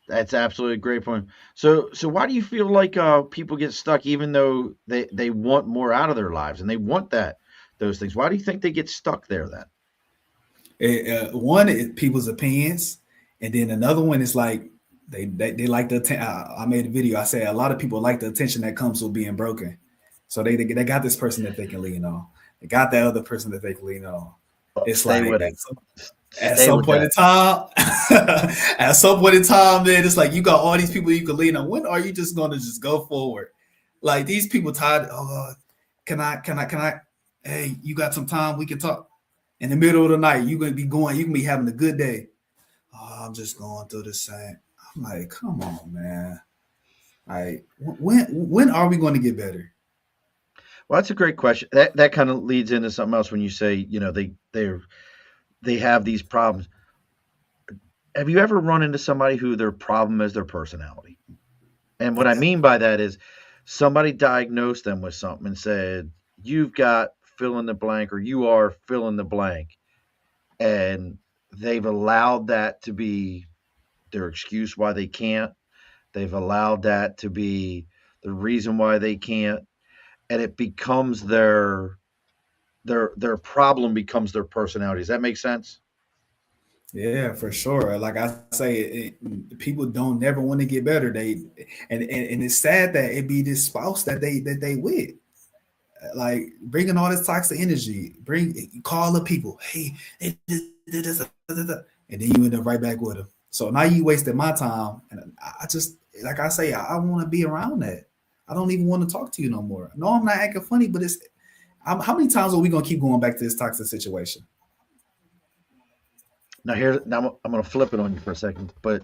S1: That's absolutely a great point. So why do you feel like people get stuck even though they want more out of their lives and they want those things? Why do you think they get stuck there then?
S2: One is people's opinions, and then another one is like they like the. I made a video. I said a lot of people like the attention that comes with being broken. So they got this person that they can lean on. They got that other person that they can lean on. It's
S1: Stay
S2: like
S1: with it.
S2: at
S1: Stay
S2: some
S1: with
S2: point in
S1: that.
S2: time, at some point in time, man, it's like you got all these people you can lean on. When are you just gonna just go forward? Like these people tired. Oh, can I? Hey, you got some time? We can talk. In the middle of the night, you're gonna be going. You can be having a good day. Oh, I'm just going through the same. I'm like, come on, man. Like, when are we going to get better?
S1: Well, that's a great question. That kind of leads into something else when you say, they have these problems. Have you ever run into somebody who their problem is their personality? And what I mean by that is somebody diagnosed them with something and said, you've got fill in the blank or you are fill in the blank. And they've allowed that to be their excuse why they can't. They've allowed that to be the reason why they can't. And it becomes their problem becomes their personality. Does that make sense?
S2: Yeah, for sure. Like I say, people don't never want to get better. And it's sad that it be this spouse that they with. Like bringing all this toxic energy, call the people, hey, and then you end up right back with them. So now you wasted my time, and I just like I say, I want to be around that. I don't even want to talk to you no more. No, I'm not acting funny, but how many times are we gonna keep going back to this toxic situation?
S1: Now I'm going to flip it on you for a second, but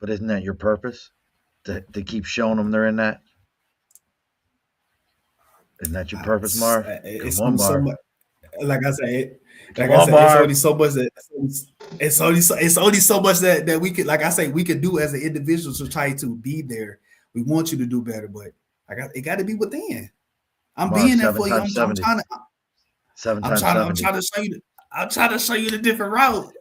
S1: isn't that your purpose to keep showing them they're in that? Isn't that your purpose,
S2: It's,
S1: Marv? Come
S2: it's
S1: on,
S2: so
S1: Marv.
S2: much. Like I said,
S1: Come
S2: Like I
S1: on,
S2: said, it's
S1: Marv.
S2: only so much that it's only so much that we could, like I say, we could do as an individual to try to be there. We want you to do better, but it got to be within. I'm
S1: Marv,
S2: being there
S1: seven
S2: for you.
S1: times 70. Seven times
S2: I'm
S1: 70.
S2: trying to show you. I'm trying to show you the different route.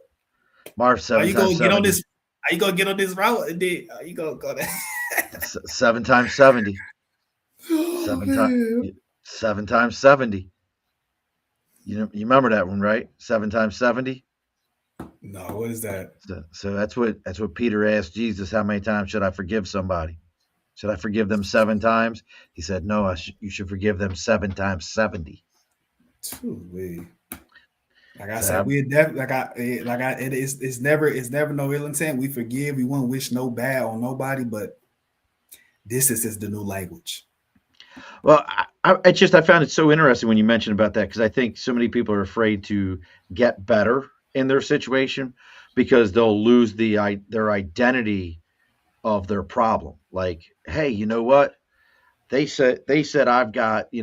S1: Marv,
S2: Are
S1: seven
S2: you
S1: times
S2: gonna get on
S1: 70.
S2: this? Are you gonna get on this route? And then are you gonna go there?
S1: Seven times 70.
S2: Oh
S1: Seven times.
S2: man.
S1: 7 times 70. You remember that one, right? 7 times 70.
S2: No, what is that?
S1: So that's what Peter asked Jesus. How many times should I forgive somebody? Should I forgive them 7 times? He said, no. You should forgive them 7 times 70.
S2: Too. Like I
S1: So
S2: said, we definitely it's never no ill intent. We forgive. We won't wish no bad on nobody, but this is the new language.
S1: well, I found it so interesting when you mentioned about that because I think so many people are afraid to get better in their situation because they'll lose their identity of their problem. Like, hey, you know what? They said I've got, I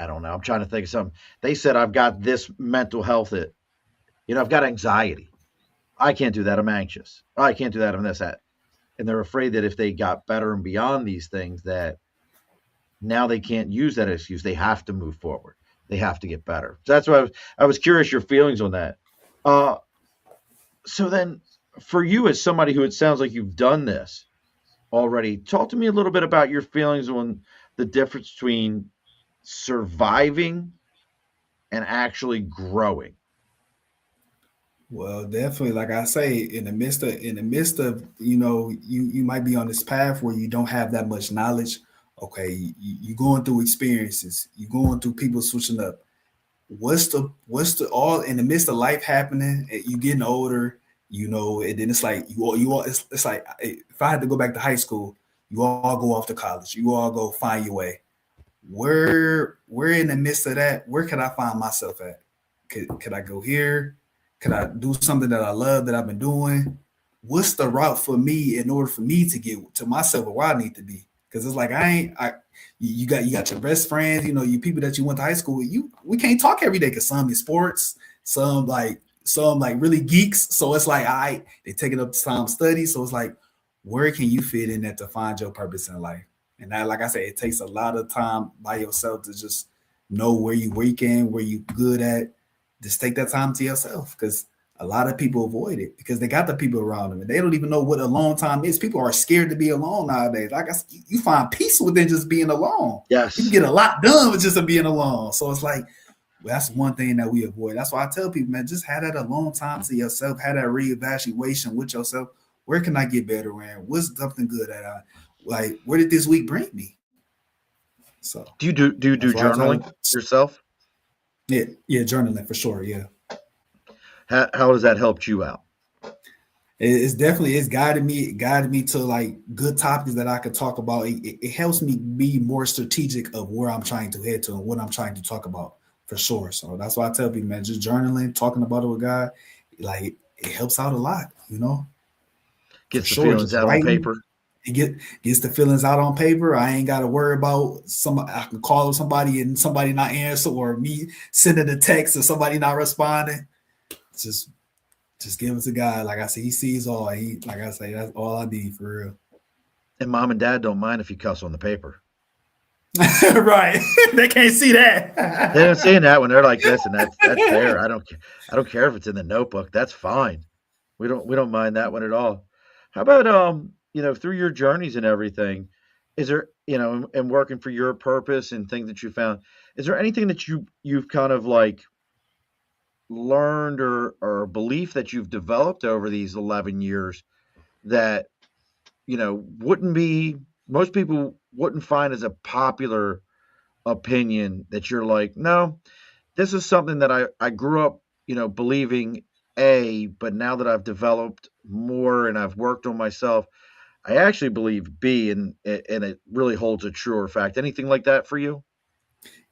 S1: don't know. I'm trying to think of something. They said I've got this mental health. I've got anxiety. I can't do that. I'm anxious. I can't do that. I'm this that. And they're afraid that if they got better and beyond these things, that now they can't use that excuse. They have to move forward. They have to get better. So that's why I was curious your feelings on that. Uh, so then, for you as somebody who it sounds like you've done this already, talk to me a little bit about your feelings on the difference between surviving and actually growing.
S2: Well, definitely, like I say, in the midst of you might be on this path where you don't have that much knowledge. Okay, you going through experiences, you going through people switching up. What's the all in the midst of life happening? You getting older, and then it's like you all it's like if I had to go back to high school, you all go off to college, you all go find your way. We're in the midst of that. Where can I find myself at? Could I go here? Could I do something that I love that I've been doing? What's the route for me in order for me to get to myself where I need to be? Because it's like I ain't I you got your best friends, you people that you went to high school with. We can't talk every day because some in sports, some like really geeks. So it's like they taking up time study. So it's like, where can you fit in that to find your purpose in life? And that, like I said, it takes a lot of time by yourself to just know where you weak in, where you good at. Just take that time to yourself because a lot of people avoid it because they got the people around them and they don't even know what alone time is. People are scared to be alone nowadays. Like you find peace within just being alone. You can
S1: Yes.
S2: get a lot done with just being alone. So it's like, well, that's one thing that we avoid. That's why I tell people, man, just have that alone time to yourself, have that reevaluation with yourself. Where can I get better in? What's something good that like? Where did this week bring me? So
S1: Do you do
S2: that's why I try to,
S1: journaling yourself?
S2: yeah, journaling for sure. Yeah,
S1: How has that helped you out?
S2: it's definitely guided me to like good topics that I could talk about. It helps me be more strategic of where I'm trying to head to and what I'm trying to talk about for sure. So that's why I tell people, man, just journaling, talking about it with God, like it helps out a lot, for
S1: Gets the
S2: sure.
S1: feelings
S2: Just
S1: out on
S2: writing,
S1: paper.
S2: it gets the feelings out on paper. I ain't got to worry about somebody. I can call somebody and somebody not answer, or me sending a text and somebody not responding. Just just give it to God. Like I said, He sees all. Like I say, that's all I need for real.
S1: And mom and dad don't mind if you cuss on the paper.
S2: Right? They can't see
S1: They don't
S2: that.
S1: see that when they're like this, and that's there. I don't care if it's in the notebook. That's fine. We don't mind that one at all. How about through your journeys and everything, is there and working for your purpose and things that you found, is there anything that you've kind of like learned or a belief that you've developed over these 11 years that wouldn't be most people wouldn't find as a popular opinion that you're like, no, this is something that I grew up, believing A, but now that I've developed more and I've worked on myself, I actually believe B, and it really holds a truer fact. Anything like that for you?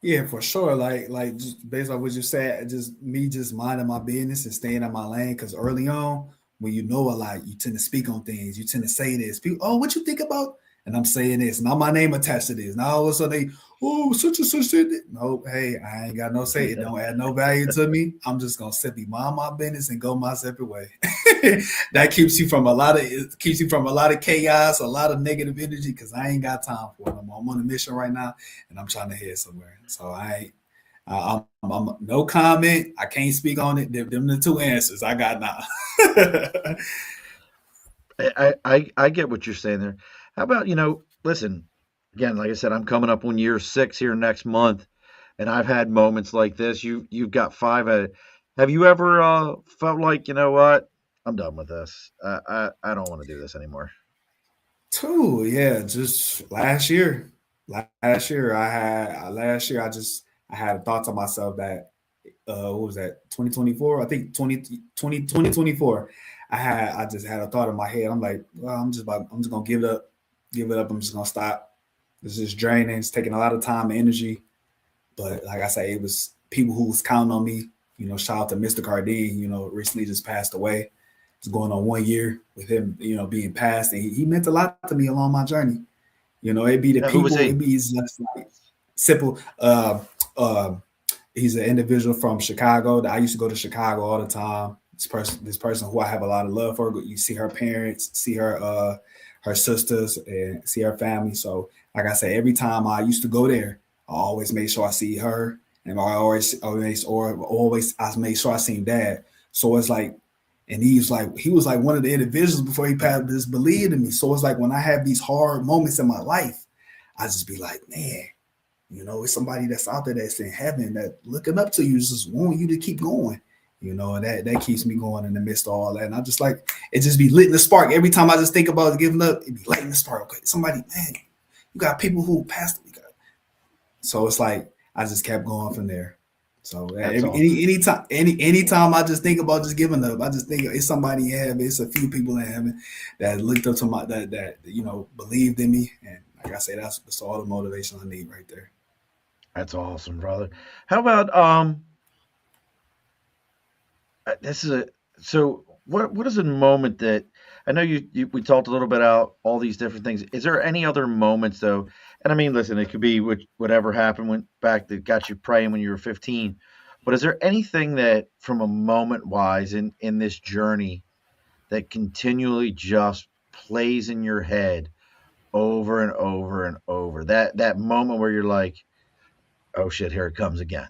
S2: Yeah, for sure. Like just based on what you said, just me just minding my business and staying in my lane. Because early on, when you know a lot, you tend to speak on things. You tend to say this. People, oh, what you think about? And I'm saying this. Now my name attached to this. Now all of a sudden, oh, such and such said it. No, hey, I ain't got no say. It don't add no value to me. I'm just gonna simply mind my business and go my separate way. That keeps you from a lot of chaos, a lot of negative energy. Because I ain't got time for it. I'm on a mission right now, and I'm trying to head somewhere. So I ain't. I'm no comment. I can't speak on it. Them the two answers I got now.
S1: I get what you're saying there. How about, listen, again, like I said, I'm coming up on year 6 here next month, and I've had moments like this. You've got 5. Have you ever felt like, you know what? I'm done with this. I don't want to do this anymore.
S2: Two, yeah, just last year. I had a thought to myself that what was that 2024? I think 2024. I just had a thought in my head. I'm like, well, I'm just gonna give it up. I'm just gonna stop. This is draining. It's taking a lot of time and energy. But like I say, it was people who was counting on me. Shout out to Mr. Cardine. Recently just passed away. It's going on 1 year with him. Being passed, and he meant a lot to me along my journey. It'd be the
S1: Yeah, who was
S2: people. It'd
S1: he?
S2: be just like simple. Uh, he's an individual from Chicago. I used to go to Chicago all the time. This person who I have a lot of love for. You see her parents, see her sisters, and see her family. So, like I said, every time I used to go there, I always made sure I see her, and I made sure I seen dad. So it's like, and he was like one of the individuals before he passed. Just believed in me. So it's like when I have these hard moments in my life, I just be like, man, it's somebody that's out there that's in heaven that looking up to you, just want you to keep going. And that keeps me going in the midst of all that. And I just like it just be lit the spark. Every time I just think about giving up, it be lighting the spark. Okay, somebody, man, you got people who passed. So it's like I just kept going from there. So
S1: That's
S2: every
S1: awesome.
S2: anytime I just think about just giving up, I just think it's somebody in heaven. It's a few people in heaven that looked up to my that believed in me, and like I say, that's all the motivation I need right there.
S1: That's awesome, brother. How about this is a so what is a moment that I know you we talked a little bit about all these different things. Is there any other moments though? And I mean, listen, it could be whatever happened went back that got you praying when you were 15. But is there anything that from a moment wise in this journey that continually just plays in your head over and over and over? That moment where you're like, "Oh shit, here it comes again."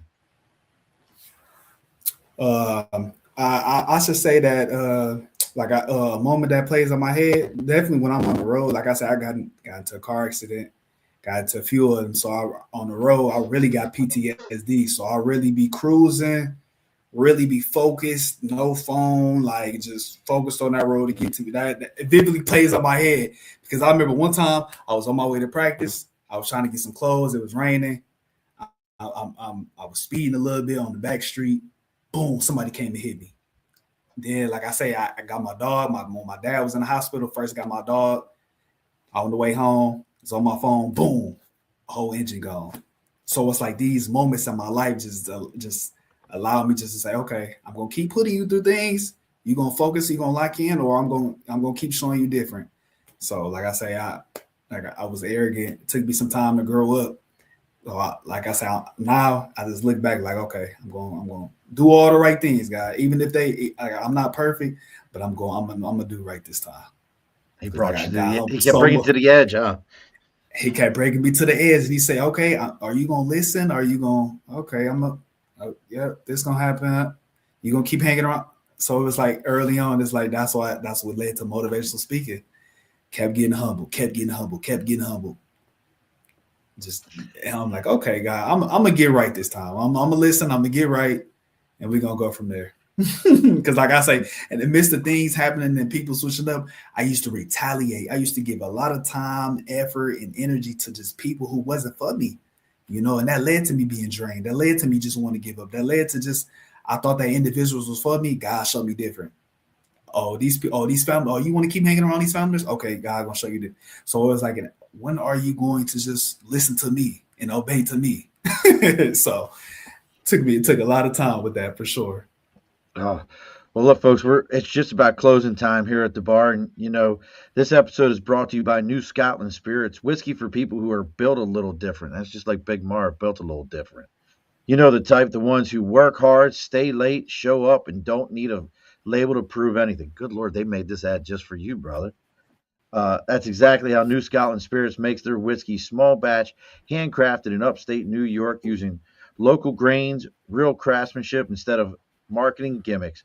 S2: I should say that a moment that plays on my head definitely when I'm on the road. Like I said, I got into a car accident, got into fuel, and so on the road I really got PTSD. So I really be cruising, really be focused, no phone, like just focused on that road to get to me. That it vividly plays on my head because I remember one time I was on my way to practice. I was trying to get some clothes. It was raining. I was speeding a little bit on the back street. Boom! Somebody came and hit me. Then, like I say, I got my dog. My dad was in the hospital. First, got my dog. On the way home, it's on my phone. Boom! Whole engine gone. So it's like these moments in my life just allow me just to say, okay, I'm gonna keep putting you through things. You're gonna focus. You're gonna lock in, or I'm gonna keep showing you different. So, like I say, I was arrogant. It took me some time to grow up. So like I said, now I just look back like, okay, I'm going to do all the right things, guys. Even if I'm not perfect, but I'm gonna do right this time
S1: He
S2: because I
S1: brought you
S2: got
S1: to
S2: God
S1: the
S2: help
S1: he
S2: me
S1: kept
S2: so
S1: bringing you
S2: much.
S1: to the edge, huh?
S2: He kept breaking me to the edge, and he said, okay, are you gonna listen? Are you gonna okay? Yeah, this gonna happen. You gonna keep hanging around? So it was like early on, it's like that's what led to motivational speaking. Kept getting humble, kept getting humble, kept getting humble. Just and I'm like, okay, God, I'm gonna get right this time. I'm gonna listen. I'm gonna get right, and we're gonna go from there. Because, like I say, in the midst of things happening and people switching up, I used to retaliate. I used to give a lot of time, effort, and energy to just people who wasn't for me, and that led to me being drained. That led to me just wanting to give up. That led to just I thought that individuals was for me. God showed me different. These families. Oh, you want to keep hanging around these families? Okay, God gonna show you this. So it was like, when are you going to just listen to me and obey to me? So it took a lot of time with that for sure.
S1: Oh, Well, look, folks, it's just about closing time here at the bar, and this episode is brought to you by New Scotland Spirits, whiskey for people who are built a little different. That's just like Big Marv, built a little different. You know the type, the ones who work hard, stay late, show up, and don't need a label to prove anything. Good Lord, they made this ad just for you, brother. That's exactly how New Scotland Spirits makes their whiskey small batch, handcrafted in upstate New York using local grains, real craftsmanship instead of marketing gimmicks.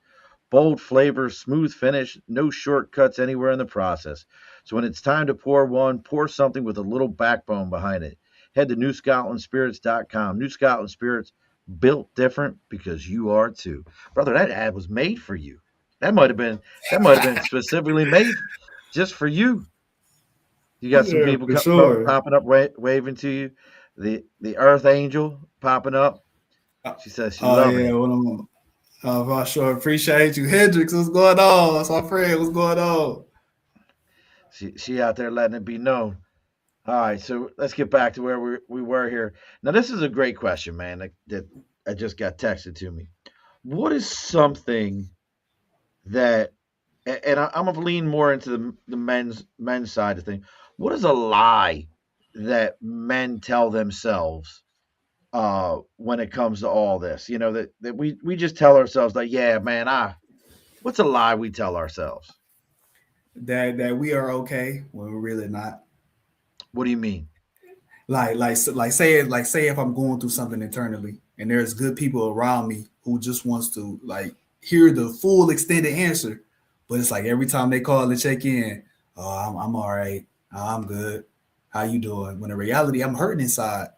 S1: Bold flavor, smooth finish, no shortcuts anywhere in the process. So when it's time to pour one, pour something with a little backbone behind it. Head to newscotlandspirits.com. New Scotland Spirits, built different because you are too. Brother, that ad was made for you. That might have been specifically made just for you. You got some
S2: Yeah,
S1: people
S2: for sure.
S1: popping up, waving to you. The Earth Angel popping up. She says she's
S2: Oh
S1: loving
S2: yeah,
S1: it.
S2: what I'm for sure. Appreciate you. Hendrix, what's going on? That's my friend. What's going on?
S1: She out there letting it be known. All right, so let's get back to where we were here. Now, this is a great question, man. That I just got texted to me. What is something that, and I'm gonna lean more into the men's side of things. What is a lie that men tell themselves when it comes to all this? That we just tell ourselves like, yeah, man, what's a lie we tell ourselves?
S2: That we are okay when we're really not.
S1: What do you mean?
S2: Say if I'm going through something internally and there's good people around me who just wants to like hear the full extended answer, but it's like every time they call and check in, oh, I'm all right, oh, I'm good, how you doing? When in reality, I'm hurting inside.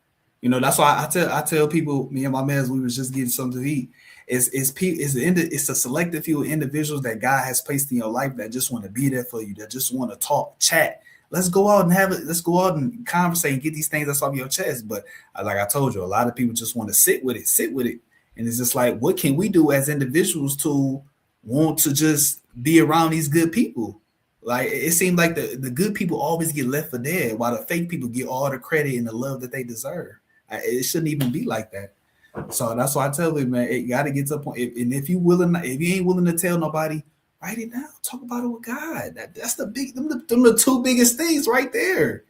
S2: That's why I tell people, me and my mans, we was just getting something to eat. It's a selective few individuals that God has placed in your life that just want to be there for you, that just want to talk, chat. Let's go out and have it. Let's go out and conversate and get these things that's off your chest. But like I told you, a lot of people just want to sit with it. And it's just like, what can we do as individuals to want to just be around these good people? Like it seems like the good people always get left for dead, while the fake people get all the credit and the love that they deserve. It shouldn't even be like that. So that's why I tell you, man, it got to get to a point. And if you ain't willing to tell nobody, write it down. Talk about it with God. That's them the two biggest things right there.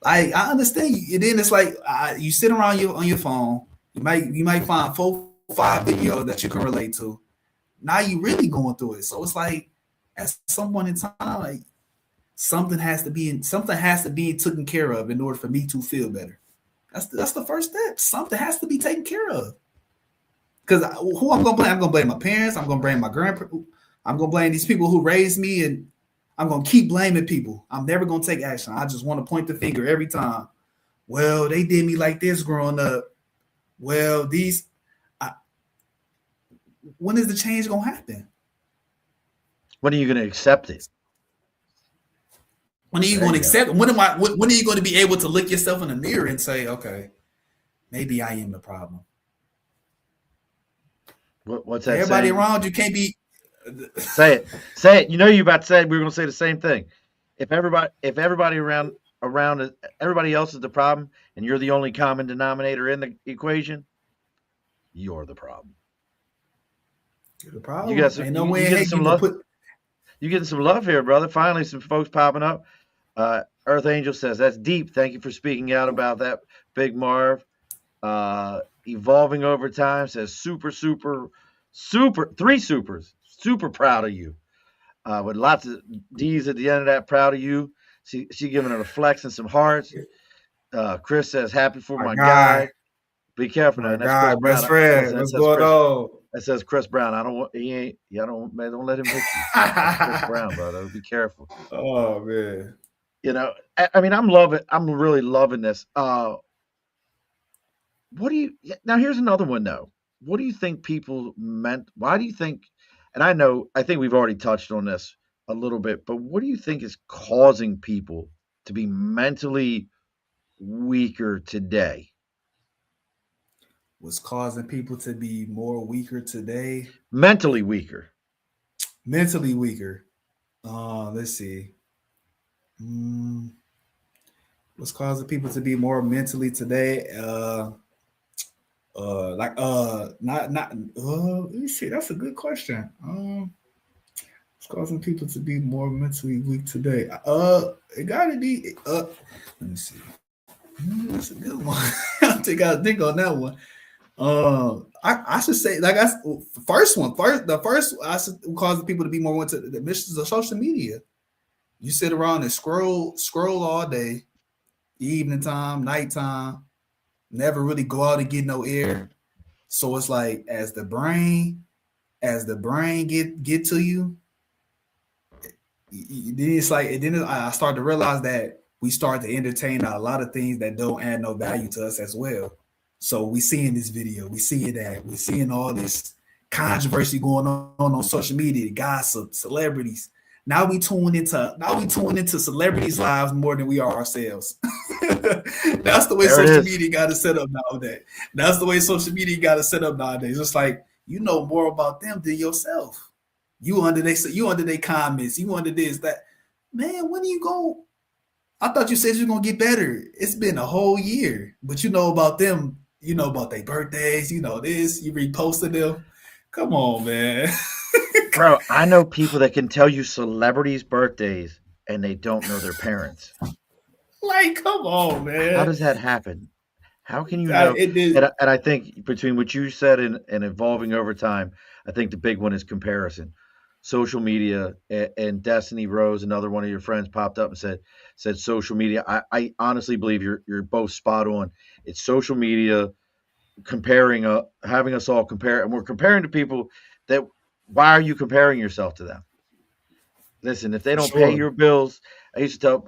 S2: I understand you. And then it's like you sit around on your phone. You might find 4, 5 videos that you can relate to. Now you really going through it. So it's like at some point in time, like something has to be taken care of in order for me to feel better. That's the first step. Something has to be taken care of. Because who I'm gonna blame? I'm gonna blame my parents. I'm gonna blame my grandparents. I'm gonna blame these people who raised me, and I'm gonna keep blaming people. I'm never gonna take action. I just want to point the finger every time. Well, they did me like this growing up. Well, I, when is the change gonna happen?
S1: When are you going to accept it?
S2: When are you
S1: There
S2: gonna
S1: you go.
S2: accept it? When are you gonna be able to look yourself in the mirror and say, okay, maybe I am the problem.
S1: What's that
S2: Everybody
S1: saying?
S2: around you can't be.
S1: Say it. Say it. You know you about to say it. We were going to say the same thing. If everybody around everybody else is the problem, and you're the only common denominator in the equation, you're the problem.
S2: The
S1: You got
S2: problem.
S1: some.
S2: Ain't no
S1: You
S2: way in
S1: getting
S2: heck
S1: some
S2: you can
S1: love.
S2: put.
S1: You getting some love here, brother. Finally, some folks popping up. Earth Angel says that's deep. Thank you for speaking out about that, Big Marv. Evolving over time says super, super, super. Three supers. Super proud of you. With lots of D's at the end of that. Proud of you. She giving it a flex and some hearts. Chris says happy for
S2: My
S1: my guy.
S2: guy,
S1: Be careful now.
S2: my
S1: And that's Chris
S2: guy,
S1: Brown.
S2: best friend.
S1: That
S2: What's
S1: says
S2: going
S1: Chris.
S2: on?
S1: That says Chris Brown. I don't want. He ain't. Yeah, don't let him hit you. That's Chris Brown, brother. Be careful.
S2: Oh man.
S1: I mean, I'm loving. I'm really loving this. What do you now? Here's another one though. What do you think people meant? Why do you think? And I think we've already touched on this a little bit, but what do you think is causing people to be mentally weaker today?
S2: What's causing people to be more weaker today?
S1: Mentally weaker.
S2: Mentally weaker. Let's see. Mm, what's causing people to be more mentally today? Like not let me see. That's a good question. What's causing people to be more mentally weak today? It gotta be let me see. That's a good one. I think I think on that one. I should say like I first one first the first I should cause people to be more into the missions of social media. You sit around and scroll all day, evening time, nighttime, never really go out and get no air. So it's like as the brain get to you, then it's like and then I start to realize that we start to entertain a lot of things that don't add no value to us as well. So we seeing this video, we seeing that, we seeing all this controversy going on social media, gossip, celebrities. Now we tune into celebrities' lives more than we are ourselves. That's the way
S1: There it
S2: social
S1: is.
S2: media got to set up nowadays. That's the way social media got to set up nowadays. It's like you know more about them than yourself. You under their comments. You under this that. Man, when are you go? I thought you said you're gonna get better. It's been a whole year, but you know about them. You know about their birthdays. You know this. You reposted them. Come on, man.
S1: Bro, I know people that can tell you celebrities' birthdays and they don't know their parents.
S2: Like, come on,
S1: How
S2: man.
S1: does that happen? How can you know?
S2: It did.
S1: And I think between what you said and evolving over time, I think the big one is comparison. Social media and Destiny Rose, another one of your friends, popped up and said social media. I honestly believe you're both spot on. It's social media comparing, having us all compare, and we're comparing to people that. Why are you comparing yourself to them? Listen, if they don't pay
S2: Sure.
S1: your bills, I used to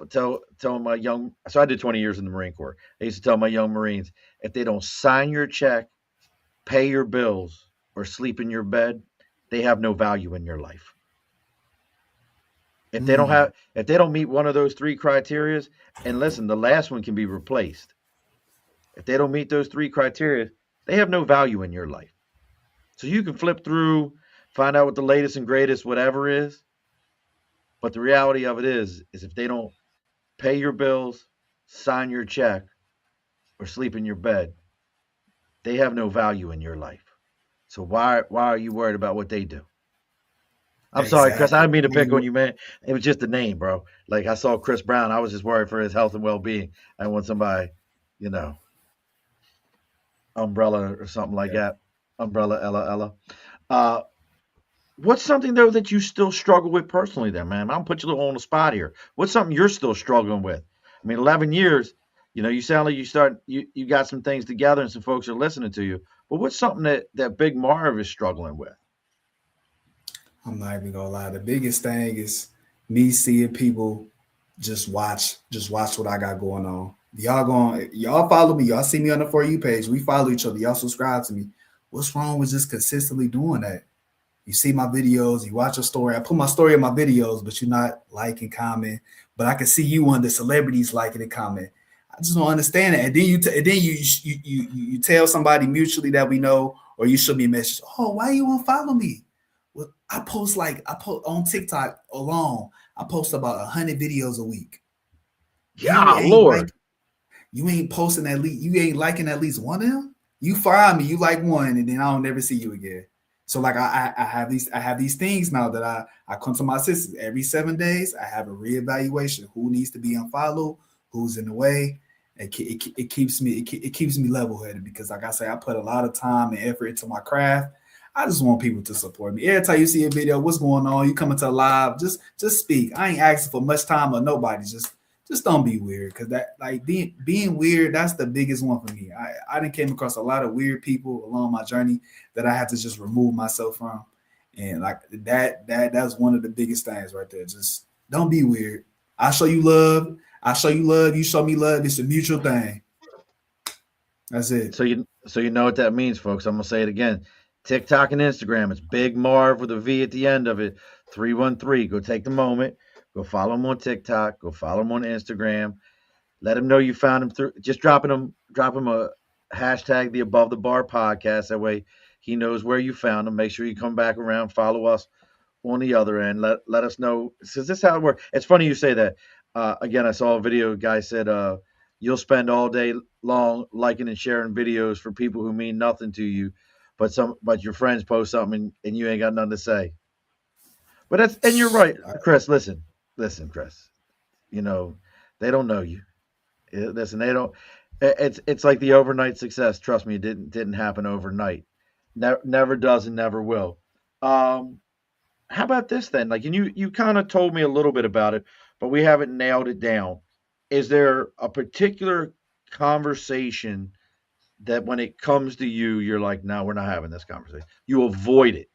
S1: tell my young. So I did 20 years in the Marine Corps. I used to tell my young Marines, if they don't sign your check, pay your bills, or sleep in your bed, they have no value in your life.
S2: Mm,
S1: If they don't meet one of those three criterias, and listen, the last one can be replaced. If they don't meet those three criteria, they have no value in your life. So you can flip through, find out what the latest and greatest whatever is, but the reality of it is if they don't pay your bills, sign your check, or sleep in your bed, they have no value in your life. So why are you worried about what they do? I'm sorry, Chris. I
S2: exactly.
S1: didn't mean to
S2: Why
S1: pick on
S2: you-
S1: you, man. It was just a name, bro. Like I saw Chris Brown. I was just worried for his health and well being. I want somebody, you know, umbrella or something like
S2: Yeah.
S1: that. Umbrella Ella Ella. Uh what's something though that you still struggle with personally then, man? I'll put you a little on the spot here. What's something you're still struggling with? I mean, 11 years, you sound like you got some things together and some folks are listening to you. But what's something that Big Marv is struggling with?
S2: I'm not even gonna lie. The biggest thing is me seeing people just watch what I got going on. Y'all follow me, y'all see me on the For You page. We follow each other, y'all subscribe to me. What's wrong with just consistently doing that? You see my videos, you watch a story. I put my story in my videos, but you're not liking, comment. But I can see you on the celebrities liking and comment. I just don't understand it. And then and then you tell somebody mutually that we know, or you show me a message. Oh, why you won't follow me? Well, I post on TikTok alone. I post about 100 videos a week. You
S1: Yeah,
S2: ain't like
S1: Lord.
S2: you ain't posting at least you ain't liking at least one of them. You fire me, you like one, and then I don't never see you again. So like I have these things now that I come to my sisters every 7 days. I have a reevaluation who needs to be unfollowed, who's in the way. It keeps me it keeps me level headed because like I say, I put a lot of time and effort into my craft. I just want people to support me. Every time you see a video, what's going on? You coming to live, just speak. I ain't asking for much time or nobody. Just don't be weird because that like being weird, that's the biggest one for me. I didn't came across a lot of weird people along my journey that I had to just remove myself from. And like that's one of the biggest things right there. Just don't be weird. I show you love. I show you love. You show me love. It's a mutual thing. That's it.
S1: So you know what that means, folks. I'm gonna say it again. TikTok and Instagram. It's Big Marv with a V at the end of it. 313. Go take the moment. Go follow him on TikTok. Go follow him on Instagram. Let him know you found him through just drop him a hashtag the above the bar podcast. That way he knows where you found him. Make sure you come back around, follow us on the other end. Let us know. Because this is how it works. It's funny you say that. Again, I saw a video, a guy said You'll spend all day long liking and sharing videos for people who mean nothing to you, but your friends post something and you ain't got nothing to say. But that's and you're right, Chris. Listen, Chris. You know they don't know you. Listen, they don't. It's like the overnight success. Trust me, it didn't happen overnight. Never does and never will. Um, how about this then? Like, and you kind of told me a little bit about it, but we haven't nailed it down. Is there a particular conversation that when it comes to you, you're like, no, we're not having this conversation. You avoid it.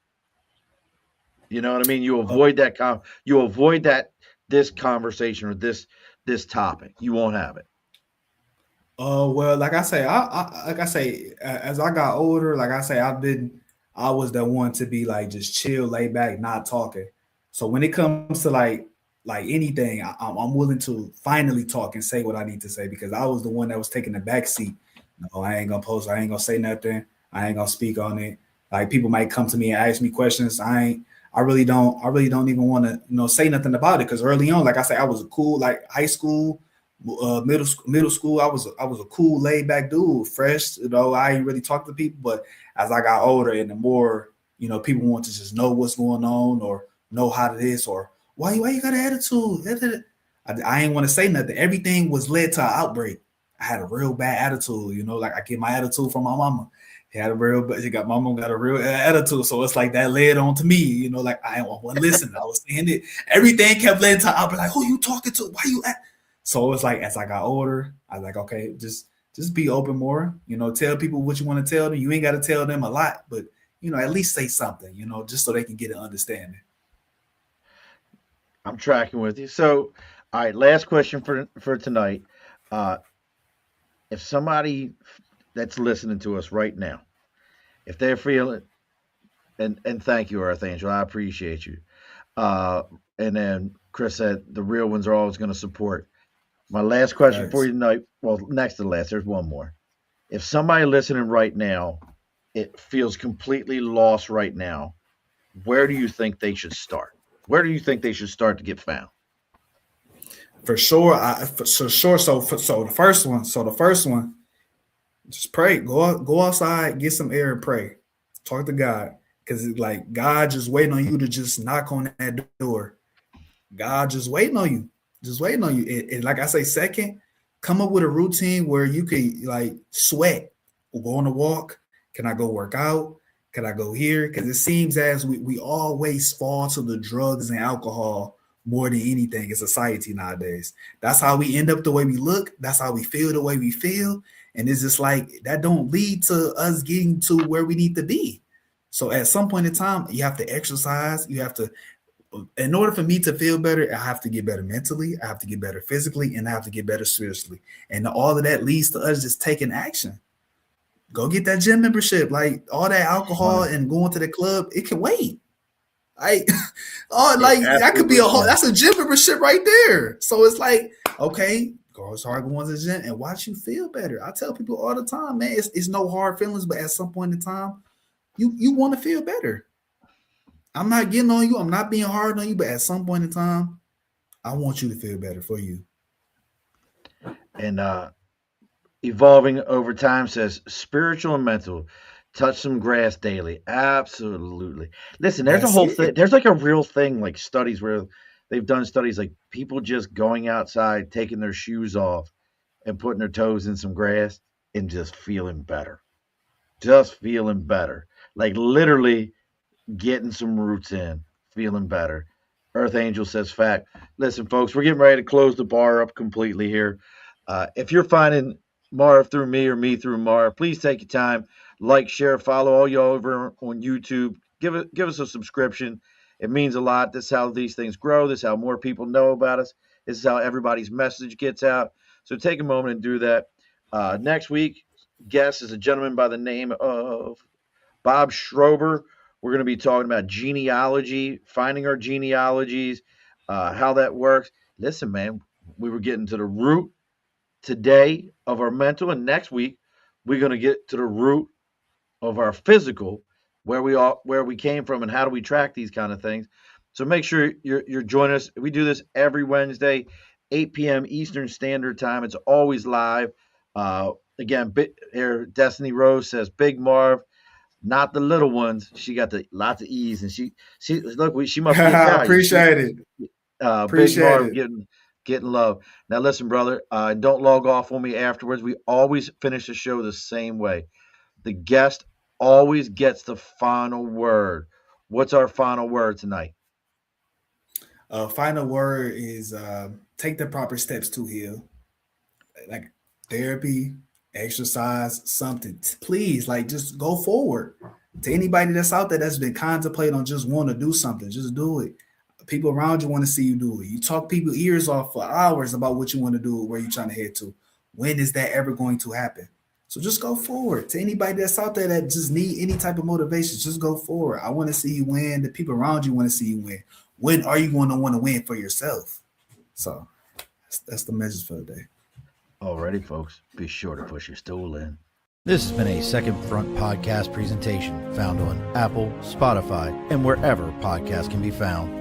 S1: You know what I mean? You avoid that this conversation or this topic. You won't have it.
S2: Well, like I say, as I got older, like I say, I was the one to be like just chill, lay back, not talking. So when it comes to like anything, I'm willing to finally talk and say what I need to say because I was the one that was taking the back seat. No, I ain't gonna post. I ain't gonna say nothing. I ain't gonna speak on it. Like people might come to me and ask me questions. I ain't. I really don't. I really don't even want to, say nothing about it because early on, like I say, I was a cool, like high school, middle school. I was a cool, laid back dude, fresh. I ain't really talk to people. But as I got older, and the more people want to just know what's going on or know how it is or why you got an attitude. I ain't want to say nothing. Everything was led to an outbreak. I had a real bad attitude, like I get my attitude from my mama. Mama got a real attitude. So it's like that led on to me, like I wasn't listening. I was saying it. Everything kept leading to, I'll be like, who you talking to? Why you at? So it's like, as I got older, I was like, okay, just be open more, tell people what you want to tell them. You ain't got to tell them a lot, but, at least say something, just so they can get an understanding.
S1: I'm tracking with you. So, all right, last question for tonight. Uh, if somebody that's listening to us right now, if they're feeling and thank you, Earth Angel, I appreciate you. Uh, and then Chris said the real ones are always going to support. My last question for
S2: Facts.
S1: you tonight. Well, next to the last, there's one more. If somebody listening right now, it feels completely lost right now, where do you think they should start? Where do you think they should start to get found?
S2: For sure. For sure. So the first one, just pray. Go outside, get some air, and pray. Talk to God, because like God just waiting on you to just knock on that door. God just waiting on you, just waiting on you. And like I say, second, come up with a routine where you can like sweat or go on a walk. Can I go work out? Can I go here? Because it seems as we always fall to the drugs and alcohol more than anything in society nowadays. That's how we end up the way we look. That's how we feel the way we feel. And it's just like that don't lead to us getting to where we need to be. So at some point in time, you have to exercise. You have to, in order for me to feel better, I have to get better mentally, I have to get better physically, and I have to get better spiritually. And all of that leads to us just taking action. Go get that gym membership. Like all that alcohol
S1: Money.
S2: and going to the club, it can wait. Like, oh,
S1: It
S2: like that could be
S1: absolutely
S2: a whole.
S1: can.
S2: That's a gym membership right there. So it's like, okay, go start going to the gym and watch you feel better. I tell people all the time, man, it's no hard feelings, but at some point in time, you want to feel better. I'm not getting on you. I'm not being hard on you, but at some point in time, I want you to feel better for you.
S1: And evolving over time says spiritual and mental. Touch some grass daily. Absolutely. Listen, there's a
S2: That's
S1: whole thing.
S2: it.
S1: There's like a real thing, like studies where they've done studies like people just going outside, taking their shoes off, and putting their toes in some grass and just feeling better. Just feeling better. Like literally getting some roots in, feeling better. Earth Angel says fact. Listen, folks, we're getting ready to close the bar up completely here. If you're finding Marv through me or me through Marv, please take your time, like, share, follow all you over on YouTube. Give us a subscription. It means a lot. This is how these things grow. This is how more people know about us. This is how everybody's message gets out. So take a moment and do that. Next week, guest is a gentleman by the name of Bob Schrober. We're going to be talking about genealogy, finding our genealogies, how that works. Listen, man, we were getting to the root today of our mental, and next week we're going to get to the root of our physical, where we came from, and how do we track these kind of things. So make sure you're joining us. We do this every Wednesday, 8 p.m. Eastern Standard Time. It's always live. Again, here Destiny Rose says, Big Marv, not the little ones. She got the lots of E's, and she look. She must be Italian.
S2: Appreciate it.
S1: Big
S2: Appreciate
S1: Marv
S2: it.
S1: getting love. Now listen, brother. Don't log off on me afterwards. We always finish the show the same way. The guest always gets the final word. What's our final word tonight?
S2: Final word is take the proper steps to heal, like therapy, exercise, something. Please, like just go forward. To anybody that's out there that's been contemplating on just want to do something, just do it. People around you want to see you do it. You talk people ears off for hours about what you want to do, where you're trying to head to. When is that ever going to happen? So just go forward. To anybody that's out there that just need any type of motivation, just go forward. I want to see you win. The people around you want to see you win. When are you going to want to win for yourself? So that's the message for the day.
S1: Alrighty, folks. Be sure to push your stool in.
S3: This has been a Second Front podcast presentation found on Apple, Spotify, and wherever podcasts can be found.